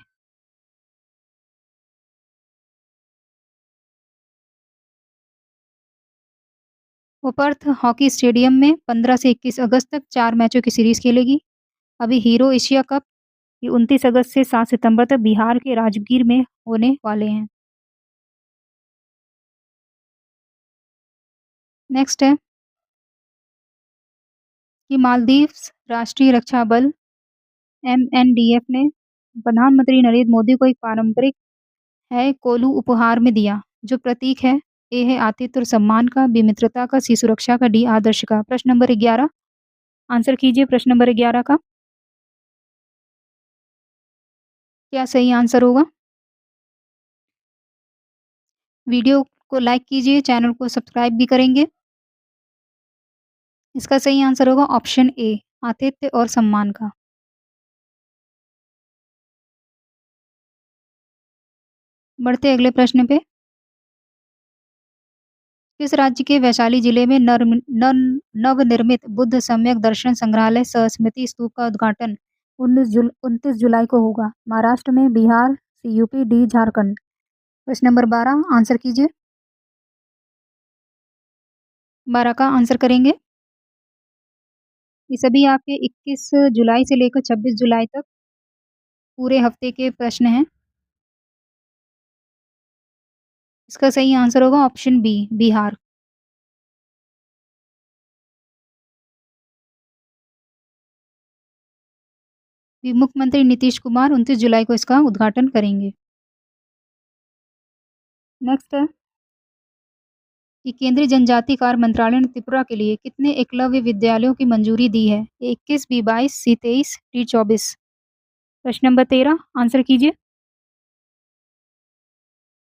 वो पर्थ हॉकी स्टेडियम में 15 से 21 अगस्त तक 4 मैचों की सीरीज खेलेगी। अभी हीरो एशिया कप ये 29 अगस्त से 7 सितंबर तक बिहार के राजगीर में होने वाले हैं। नेक्स्ट है कि मालदीव्स राष्ट्रीय रक्षा बल एमएनडीएफ ने प्रधानमंत्री नरेंद्र मोदी को एक पारंपरिक है कोलू उपहार में दिया, जो प्रतीक है। ए है आतिथ्य और सम्मान का, बी मित्रता का, सी सुरक्षा का, डी आदर्श का। प्रश्न नंबर 11 आंसर कीजिए प्रश्न नंबर 11 का। क्या सही आंसर होगा? वीडियो को लाइक कीजिए, चैनल को सब्सक्राइब भी करेंगे। इसका सही आंसर होगा ऑप्शन ए, आतिथ्य और सम्मान का। बढ़ते अगले प्रश्न पे। किस राज्य के वैशाली जिले में नवनिर्मित बुद्ध सम्यक दर्शन संग्रहालय सह स्मृति स्तूप का उद्घाटन 29 जुलाई को होगा? महाराष्ट्र में, बिहार, सी यूपी, डी झारखंड। प्रश्न नंबर 12 आंसर कीजिए। 12 का आंसर करेंगे। ये सभी आपके 21 जुलाई से लेकर 26 जुलाई तक पूरे हफ्ते के प्रश्न हैं। इसका सही आंसर होगा ऑप्शन बी, बिहार। मुख्यमंत्री नीतीश कुमार 29 जुलाई को इसका उद्घाटन करेंगे। नेक्स्ट है कि केंद्रीय जनजाति कार्य मंत्रालय ने त्रिपुरा के लिए कितने एकलव्य विद्यालयों की मंजूरी दी है? 21, बी 22, सी 23, डी 24। प्रश्न नंबर 13 आंसर कीजिए।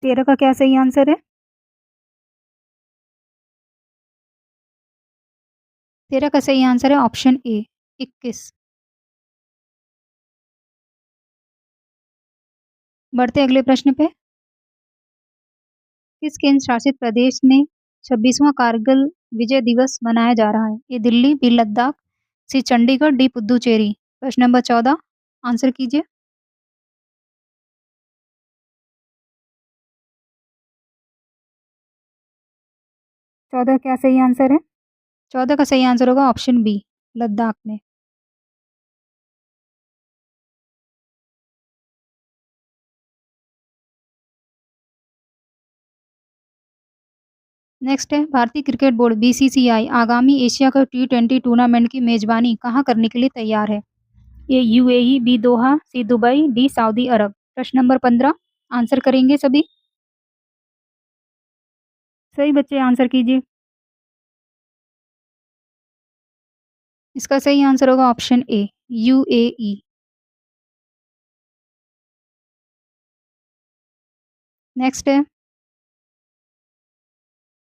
13 का क्या सही आंसर है? 13 का सही आंसर है ऑप्शन ए, 21। बढ़ते अगले प्रश्न पे। किस केंद्र शासित प्रदेश में 26वां कारगिल विजय दिवस मनाया जा रहा है? ए दिल्ली, बी लद्दाख, सी चंडीगढ़, डी पुदुचेरी। प्रश्न नंबर 14 आंसर कीजिए। 14 क्या सही आंसर है? 14 का सही आंसर होगा ऑप्शन बी, लद्दाख में। नेक्स्ट है भारतीय क्रिकेट बोर्ड बीसीसीआई आगामी एशिया कप टी20 टूर्नामेंट की मेजबानी कहाँ करने के लिए तैयार है? ए यूएई, बी दोहा, सी दुबई, डी सऊदी अरब। प्रश्न नंबर 15 आंसर करेंगे सभी। सही बच्चे आंसर कीजिए। इसका सही आंसर होगा ऑप्शन ए, यूएई। नेक्स्ट है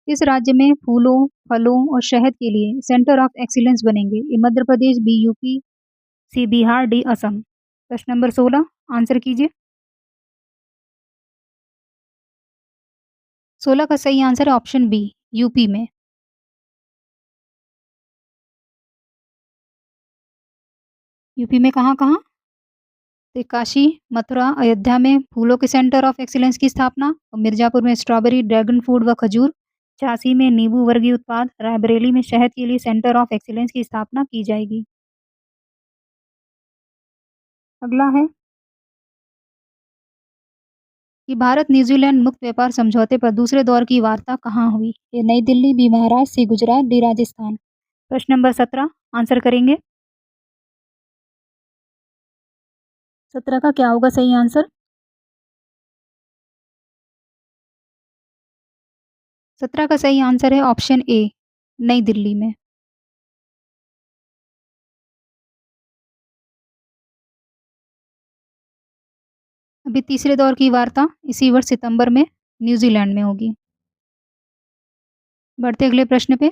किस राज्य में फूलों, फलों और शहद के लिए सेंटर ऑफ एक्सीलेंस बनेंगे? ए मध्य प्रदेश, बी यूपी, सी बिहार, डी असम। प्रश्न नंबर 16 आंसर कीजिए। 16 का सही आंसर है ऑप्शन बी, यूपी में। यूपी में कहाँ कहाँ? तो काशी, मथुरा, अयोध्या में फूलों के सेंटर ऑफ एक्सीलेंस की स्थापना, और मिर्जापुर में स्ट्रॉबेरी, ड्रैगन फ्रूट व खजूर, झांसी में नींबू वर्गीय उत्पाद, रायबरेली में शहद के लिए सेंटर ऑफ एक्सीलेंस की स्थापना की जाएगी। अगला है कि भारत न्यूजीलैंड मुक्त व्यापार समझौते पर दूसरे दौर की वार्ता कहाँ हुई? ये नई दिल्ली, बी महाराष्ट्र, सी गुजरात, डी राजस्थान। प्रश्न नंबर 17 आंसर करेंगे। 17 का क्या होगा सही आंसर? 17 का सही आंसर है ऑप्शन ए, नई दिल्ली में। अभी तीसरे दौर की वार्ता इसी वर्ष सितंबर में न्यूजीलैंड में होगी। बढ़ते अगले प्रश्न पे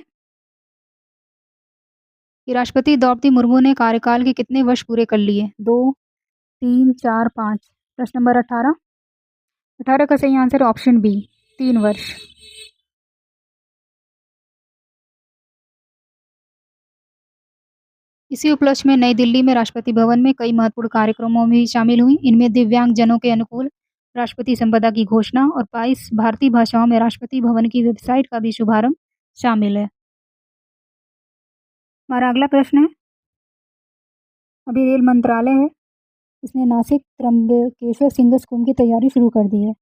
कि राष्ट्रपति द्रौपदी मुर्मू ने कार्यकाल के कितने वर्ष पूरे कर लिए? 2, 3, 4, 5। प्रश्न नंबर 18। 18 का सही आंसर ऑप्शन बी, 3 वर्ष। इसी उपलक्ष्य में नई दिल्ली में राष्ट्रपति भवन में कई महत्वपूर्ण कार्यक्रमों में शामिल हुई। इनमें दिव्यांग जनों के अनुकूल राष्ट्रपति संपदा की घोषणा और 22 भारतीय भाषाओं में राष्ट्रपति भवन की वेबसाइट का भी शुभारंभ शामिल है। हमारा अगला प्रश्न है, अभी रेल मंत्रालय है, इसने नासिक त्र्यंबकेश्वर सिंगस कुंभ की तैयारी शुरू कर दी है।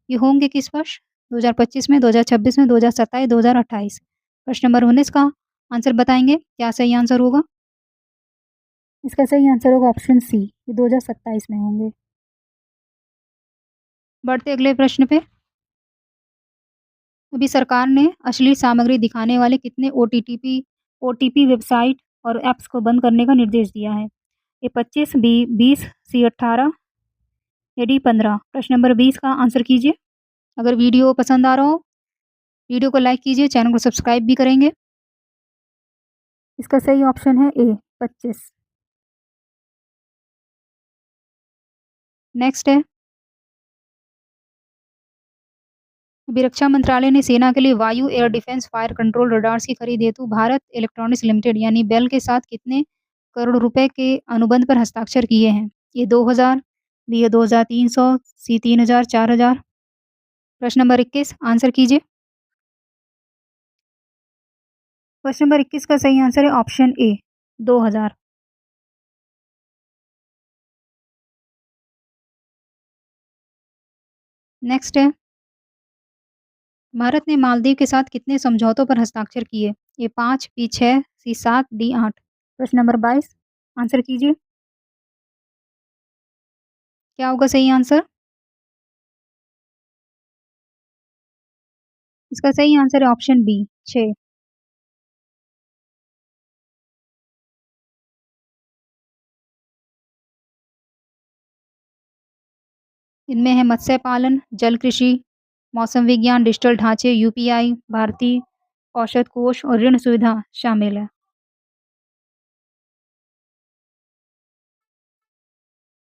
ये होंगे किस वर्ष? 2025 में, 2026 में, 2027, 2028। प्रश्न नंबर 19 का आंसर बताएंगे, क्या सही आंसर होगा? इसका सही आंसर होगा ऑप्शन सी, ये 2027 में होंगे। बढ़ते अगले प्रश्न पे, अभी सरकार ने अश्लील सामग्री दिखाने वाले कितने ओटीपी वेबसाइट और ऐप्स को बंद करने का निर्देश दिया है? ए 25, बी 20, सी 18 या डी 15। प्रश्न नंबर 20 का आंसर कीजिए। अगर वीडियो पसंद आ रहा हो, वीडियो को लाइक कीजिए, चैनल को सब्सक्राइब भी करेंगे। इसका सही ऑप्शन है ए 25। नेक्स्ट है, अभी रक्षा मंत्रालय ने सेना के लिए वायु air defence fire control radars की खरीद हेतु भारत इलेक्ट्रॉनिक्स लिमिटेड यानी बेल के साथ कितने करोड़ रुपए के अनुबंध पर हस्ताक्षर किए हैं? ये 2000, बी 2300, सी 3000, 4000। प्रश्न नंबर 21 आंसर कीजिए। प्रश्न नंबर 21 का सही आंसर है ऑप्शन ए 2000। नेक्स्ट है, भारत ने मालदीव के साथ कितने समझौतों पर हस्ताक्षर किए? ए 5, बी 6, सी 7, डी 8। प्रश्न नंबर 22 आंसर कीजिए। क्या होगा सही आंसर? इसका सही आंसर है ऑप्शन बी 6। इनमें है मत्स्य पालन, जल कृषि, मौसम विज्ञान, डिजिटल ढांचे, यूपीआई, भारतीय औषध कोष और ऋण सुविधा शामिल है।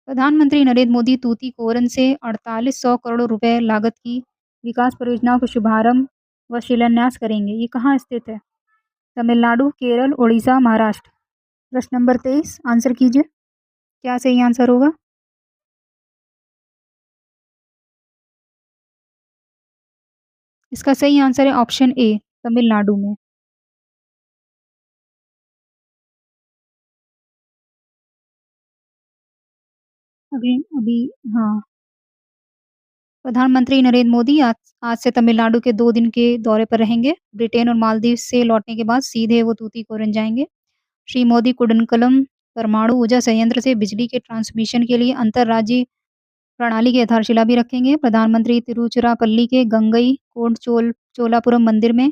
प्रधानमंत्री नरेंद्र मोदी तूतीकोरन से 4800 करोड़ रुपए लागत की विकास परियोजनाओं का शुभारंभ व शिलान्यास करेंगे। ये कहाँ स्थित है? तमिलनाडु, केरल, उड़ीसा, महाराष्ट्र। प्रश्न नंबर 23 आंसर कीजिए। क्या सही आंसर होगा? इसका सही आंसर है ऑप्शन ए तमिलनाडु में। अभी अभी हाँ, प्रधानमंत्री नरेंद्र मोदी आज आज से तमिलनाडु के 2 दिन के दौरे पर रहेंगे। ब्रिटेन और मालदीव से लौटने के बाद सीधे वो तूतीकोरिन जाएँगे। श्री मोदी कुडनकलम परमाणु ऊर्जा संयंत्र से बिजली के ट्रांसमिशन के लिए अंतर्राज्यीय प्रणाली की आधारशिला भी रखेंगे। प्रधानमंत्री तिरुचिरापल्ली के गंगई कोंड चोलापुरम मंदिर में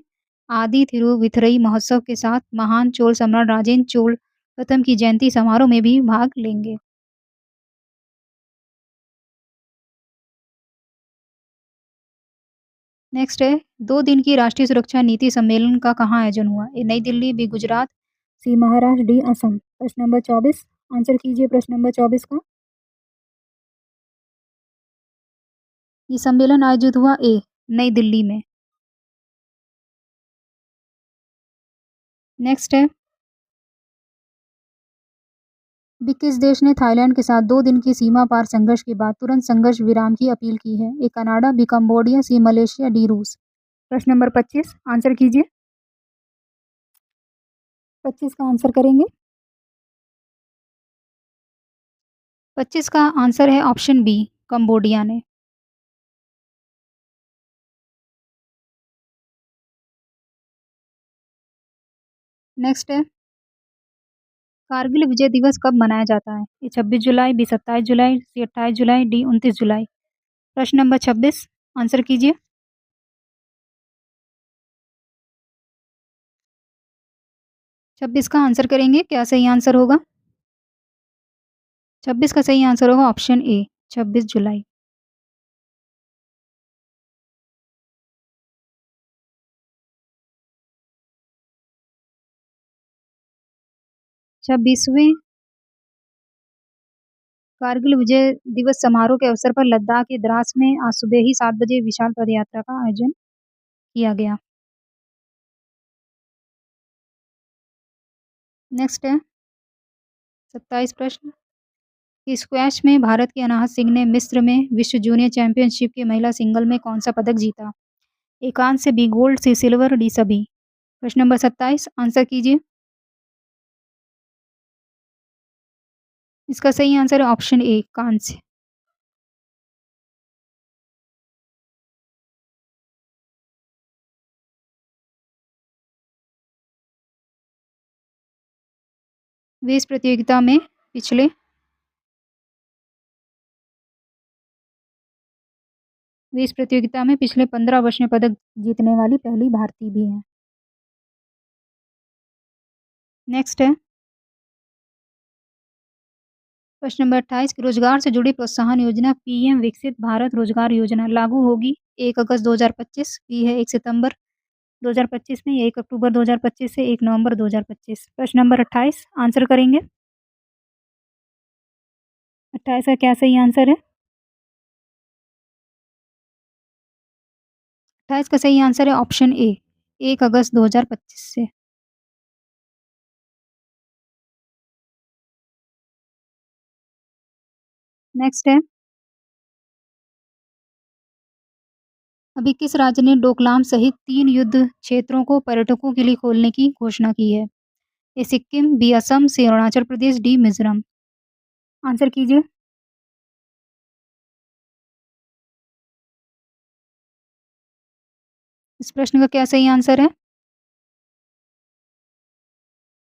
आदि थिरुविथरई महोत्सव के साथ महान चोल सम्राट राजेंद्र चोल प्रथम की जयंती समारोह में भी भाग लेंगे। नेक्स्ट है, 2 दिन की राष्ट्रीय सुरक्षा नीति सम्मेलन का कहाँ आयोजन हुआ? ए नई दिल्ली, बी गुजरात, सी महाराष्ट्र, डी असम। प्रश्न नंबर 24 आंसर कीजिए। प्रश्न नंबर 24 का ये सम्मेलन आयोजित हुआ ए नई दिल्ली में। नेक्स्ट है, अभी किस देश ने थाईलैंड के साथ 2 दिन की सीमा पार संघर्ष के बाद तुरंत संघर्ष विराम की अपील की है? A Canada, B Cambodia, C Malaysia, D रूस। प्रश्न नंबर 25 आंसर कीजिए। 25 का आंसर करेंगे। 25 का आंसर है ऑप्शन बी कंबोडिया ने। नेक्स्ट है, कारगिल विजय दिवस कब मनाया जाता है? ये 26 जुलाई, बी 27 जुलाई, सी 28 जुलाई, डी 29 जुलाई। प्रश्न नंबर 26 आंसर कीजिए। 26 का आंसर करेंगे, क्या सही आंसर होगा? 26 का सही आंसर होगा ऑप्शन ए 26 जुलाई। 26वें कारगिल विजय दिवस समारोह के अवसर पर लद्दाख के द्रास में आज सुबह ही 7 बजे विशाल पदयात्रा का आयोजन किया गया। नेक्स्ट है 27 प्रश्न। स्क्वैश में भारत की अनाहत सिंह ने मिस्र में विश्व जूनियर चैंपियनशिप के महिला सिंगल में कौन सा पदक जीता? ए कांस्य, बी गोल्ड, सी सिल्वर, डी सभी। प्रश्न नंबर 27 आंसर कीजिए। इसका सही आंसर है ऑप्शन ए कांस्य। वे इस प्रतियोगिता में पिछले 15 वर्ष में पदक जीतने वाली पहली भारतीय भी हैं। नेक्स्ट है प्रश्न नंबर 28 रोजगार से जुड़ी प्रोत्साहन योजना पीएम विकसित भारत रोजगार योजना लागू होगी 1 अगस्त 2025, बी है 1 सितंबर 2025 में, 1 अक्टूबर 2025 से 1 नवंबर 2025। प्रश्न नंबर 28 आंसर करेंगे। 28 का क्या सही आंसर है? 28 का सही आंसर है ऑप्शन ए 1 अगस्त 2025 से। नेक्स्ट है अभी किस राज्य ने डोकलाम सहित 3 युद्ध क्षेत्रों को पर्यटकों के लिए खोलने की घोषणा की है? ए सिक्किम, बी असम, सी अरुणाचल प्रदेश, डी मिजोरम। आंसर कीजिए। इस प्रश्न का क्या सही आंसर है?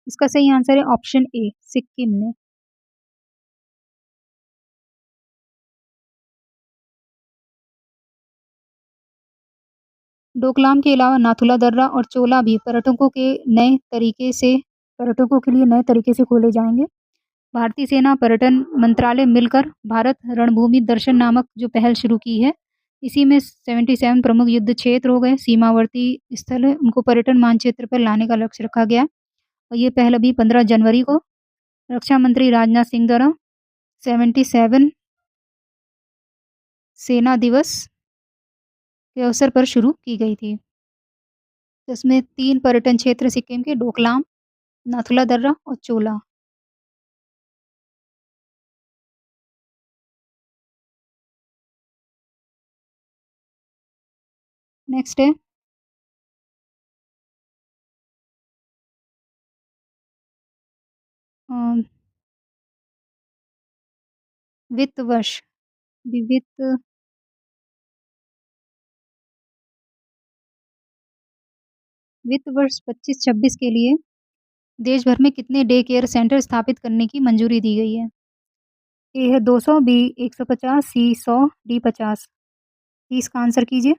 इसका सही आंसर है ऑप्शन ए सिक्किम ने। डोकलाम के अलावा नाथुला दर्रा और चोला भी पर्यटकों के लिए नए तरीके से खोले जाएंगे। भारतीय सेना पर्यटन मंत्रालय मिलकर भारत रणभूमि दर्शन नामक जो पहल शुरू की है, इसी में 77 प्रमुख युद्ध क्षेत्र हो गए, सीमावर्ती स्थल है, उनको पर्यटन मानचित्र पर लाने का लक्ष्य रखा गया। और ये पहल अभी 15 जनवरी को रक्षा मंत्री राजनाथ सिंह द्वारा 77 सेना दिवस के अवसर पर शुरू की गई थी। जिसमें 3 पर्यटन क्षेत्र सिक्किम के डोकलाम, नाथुला दर्रा और चोला। नेक्स्ट है अ, वित्त वर्ष वित्त वित्त वर्ष 25-26 के लिए देश भर में कितने डे केयर सेंटर स्थापित करने की मंजूरी दी गई है? ए है 200, बी 150, सी 100, डी 50। इसका आंसर कीजिए।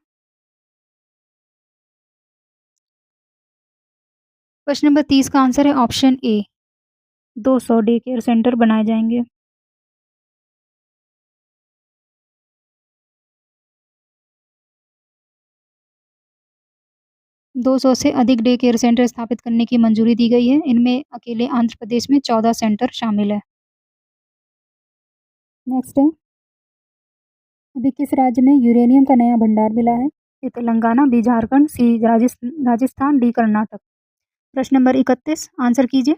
प्रश्न नंबर 30 का आंसर है option A 200 day care centre बनाए जाएंगे। दो सौ से अधिक डे केयर सेंटर स्थापित करने की मंजूरी दी गई है। इनमें अकेले आंध्र प्रदेश में 14 सेंटर शामिल है। नेक्स्ट है अभी किस राज्य में यूरेनियम का नया भंडार मिला है? ए तेलंगाना, बी झारखंड, सी राजस्थान, डी कर्नाटक। प्रश्न नंबर 31 आंसर कीजिए।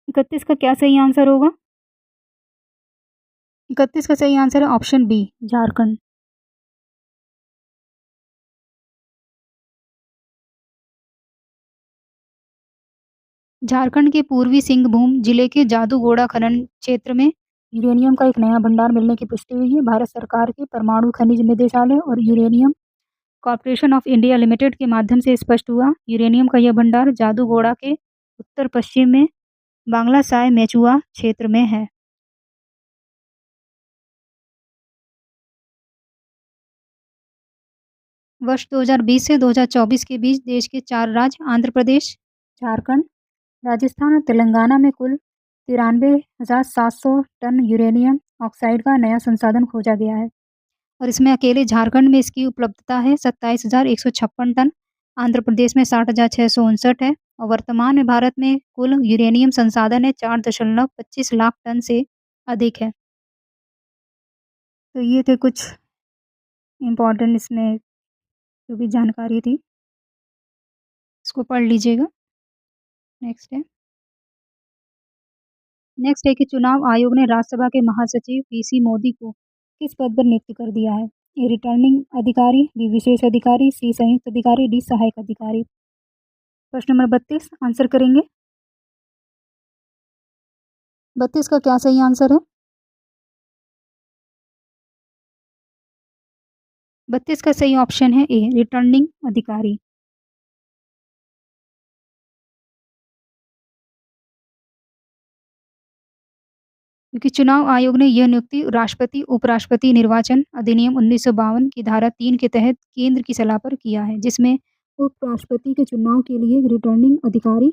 31 का क्या सही आंसर होगा? 31 का सही आंसर है ऑप्शन बी झारखंड। झारखंड के पूर्वी सिंहभूम जिले के जादूगोड़ा खनन क्षेत्र में यूरेनियम का एक नया भंडार मिलने की पुष्टि हुई है। भारत सरकार के परमाणु खनिज निदेशालय और uranium corporation of India limited के माध्यम से स्पष्ट हुआ। यूरेनियम का यह भंडार जादूगोड़ा के उत्तर पश्चिम में बांग्लासाय मेचुआ क्षेत्र में है। वर्ष 2020 से 2024 के बीच देश के 4 राज्य आंध्र प्रदेश, झारखंड, राजस्थान और तेलंगाना में कुल 93,700 टन यूरेनियम ऑक्साइड का नया संसाधन खोजा गया है। और इसमें अकेले झारखंड में इसकी उपलब्धता है 27,156 टन, आंध्र प्रदेश में 60,659 है और वर्तमान में भारत में कुल यूरेनियम संसाधन है 4.25 लाख टन से अधिक है। तो ये थे कुछ इम्पोर्टेंट इसमें जो भी जानकारी थी, इसको पढ़ लीजिएगा। नेक्स्ट है। नेक्स्ट है कि चुनाव आयोग ने राज्यसभा के महासचिव पीसी मोदी को किस पद पर नियुक्त कर दिया है? ए रिटर्निंग अधिकारी, बी विशेष अधिकारी, सी संयुक्त अधिकारी, डी सहायक अधिकारी। प्रश्न नंबर 32 आंसर करेंगे। 32 का क्या सही आंसर है? 32 का सही ऑप्शन है ए रिटर्निंग अधिकारी। क्योंकि चुनाव आयोग ने यह नियुक्ति राष्ट्रपति उपराष्ट्रपति निर्वाचन अधिनियम 1952 की धारा 3 के तहत केंद्र की सलाह पर किया है, जिसमें उपराष्ट्रपति के चुनाव के लिए रिटर्निंग अधिकारी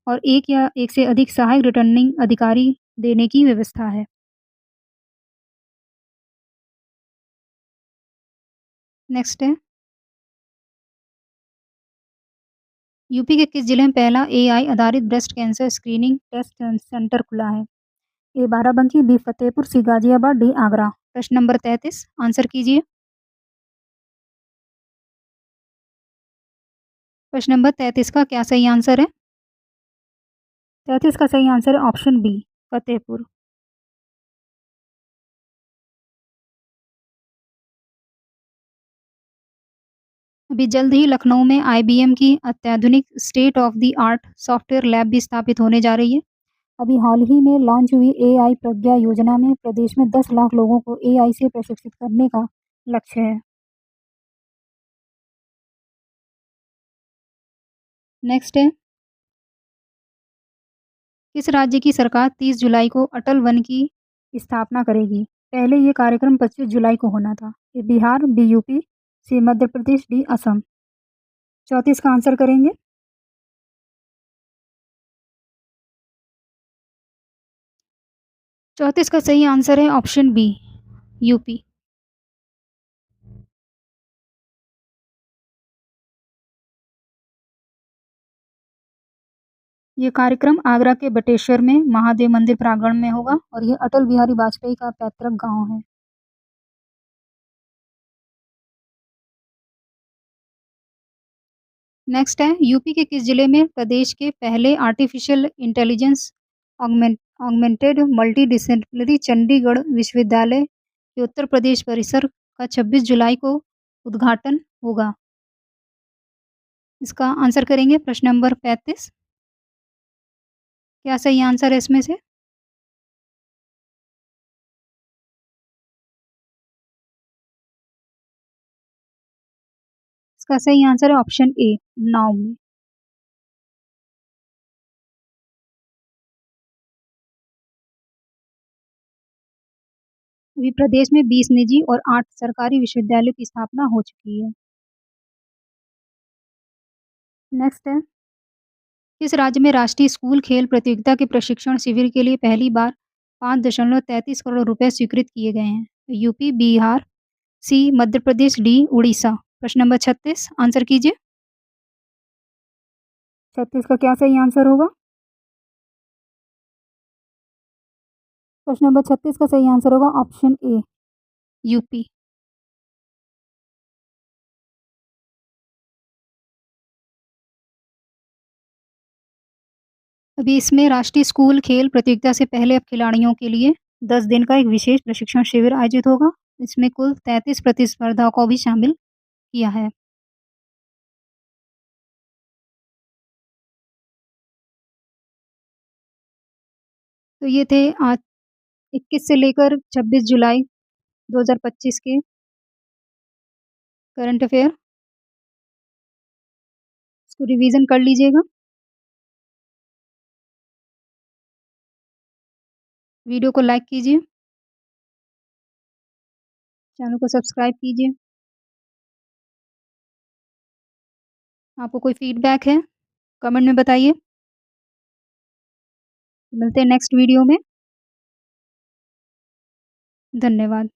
और एक या एक से अधिक सहायक रिटर्निंग अधिकारी देने की व्यवस्था है। नेक्स्ट है। यूपी के किस जिले में पहला एआई आधारित breast cancer screening test centre खुला है? A Barabanki, B Fatehpur, C Ghaziabad, D Agra. प्रश्न नंबर 33 आंसर कीजिए। प्रश्न नंबर 33 का क्या सही आंसर है? 33 का सही आंसर है ऑप्शन बी फतेहपुर। अभी जल्द ही लखनऊ में आईबीएम की अत्याधुनिक state of the art software lab भी स्थापित होने जा रही है। अभी हाल ही में लॉन्च हुई एआई प्रज्ञा योजना में प्रदेश में 10 लाख लोगों को एआई से प्रशिक्षित करने का लक्ष्य है। नेक्स्ट है। किस राज्य की सरकार 30 जुलाई को अटल वन की स्थापना करेगी? पहले ये कार्यक्रम 25 जुलाई को होना था। ए बिहार, बी यूपी, सी मध्य प्रदेश, डी असम। 34 का आंसर करेंगे। 34 का सही आंसर है ऑप्शन बी यूपी। ये कार्यक्रम आगरा के बटेश्वर में महादेव मंदिर प्रांगण में होगा और ये अटल बिहारी वाजपेयी का पैतृक गांव है। नेक्स्ट है। यूपी के किस जिले में प्रदेश के पहले artificial intelligence augmented multi disciplinary Chandigarh विश्वविद्यालय के उत्तर प्रदेश परिसर का 26 जुलाई को उद्घाटन होगा? इसका आंसर करेंगे। प्रश्न नंबर 35 क्या सही आंसर है इसमें से? इसका सही आंसर है ऑप्शन ए उन्नाव में। अभी प्रदेश में 20 निजी और 8 सरकारी विश्वविद्यालयों की स्थापना हो चुकी है। नेक्स्ट है। किस राज्य में राष्ट्रीय स्कूल खेल प्रतियोगिता के प्रशिक्षण शिविर के लिए पहली बार 5.33 करोड़ रुपए स्वीकृत किए गए हैं? यूपी, बिहार, सी मध्य प्रदेश, डी उड़ीसा। प्रश्न नंबर 36 आंसर कीजिए। 36 का क्या सही आंसर होगा? प्रश्न नंबर 36 का सही आंसर होगा ऑप्शन ए यूपी। अभी इसमें राष्ट्रीय स्कूल खेल प्रतियोगिता से पहले अब खिलाड़ियों के लिए 10 दिन का एक विशेष प्रशिक्षण शिविर आयोजित होगा। इसमें कुल 33 प्रतिस्पर्धाओं को भी शामिल किया है। तो ये थे आज 21 से लेकर 26 जुलाई 2025 के करंट अफेयर। इसको रिवीजन कर लीजिएगा। वीडियो को लाइक कीजिए, चैनल को सब्सक्राइब कीजिए। आपको कोई फीडबैक है कमेंट में बताइए। मिलते हैं नेक्स्ट वीडियो में। धन्यवाद।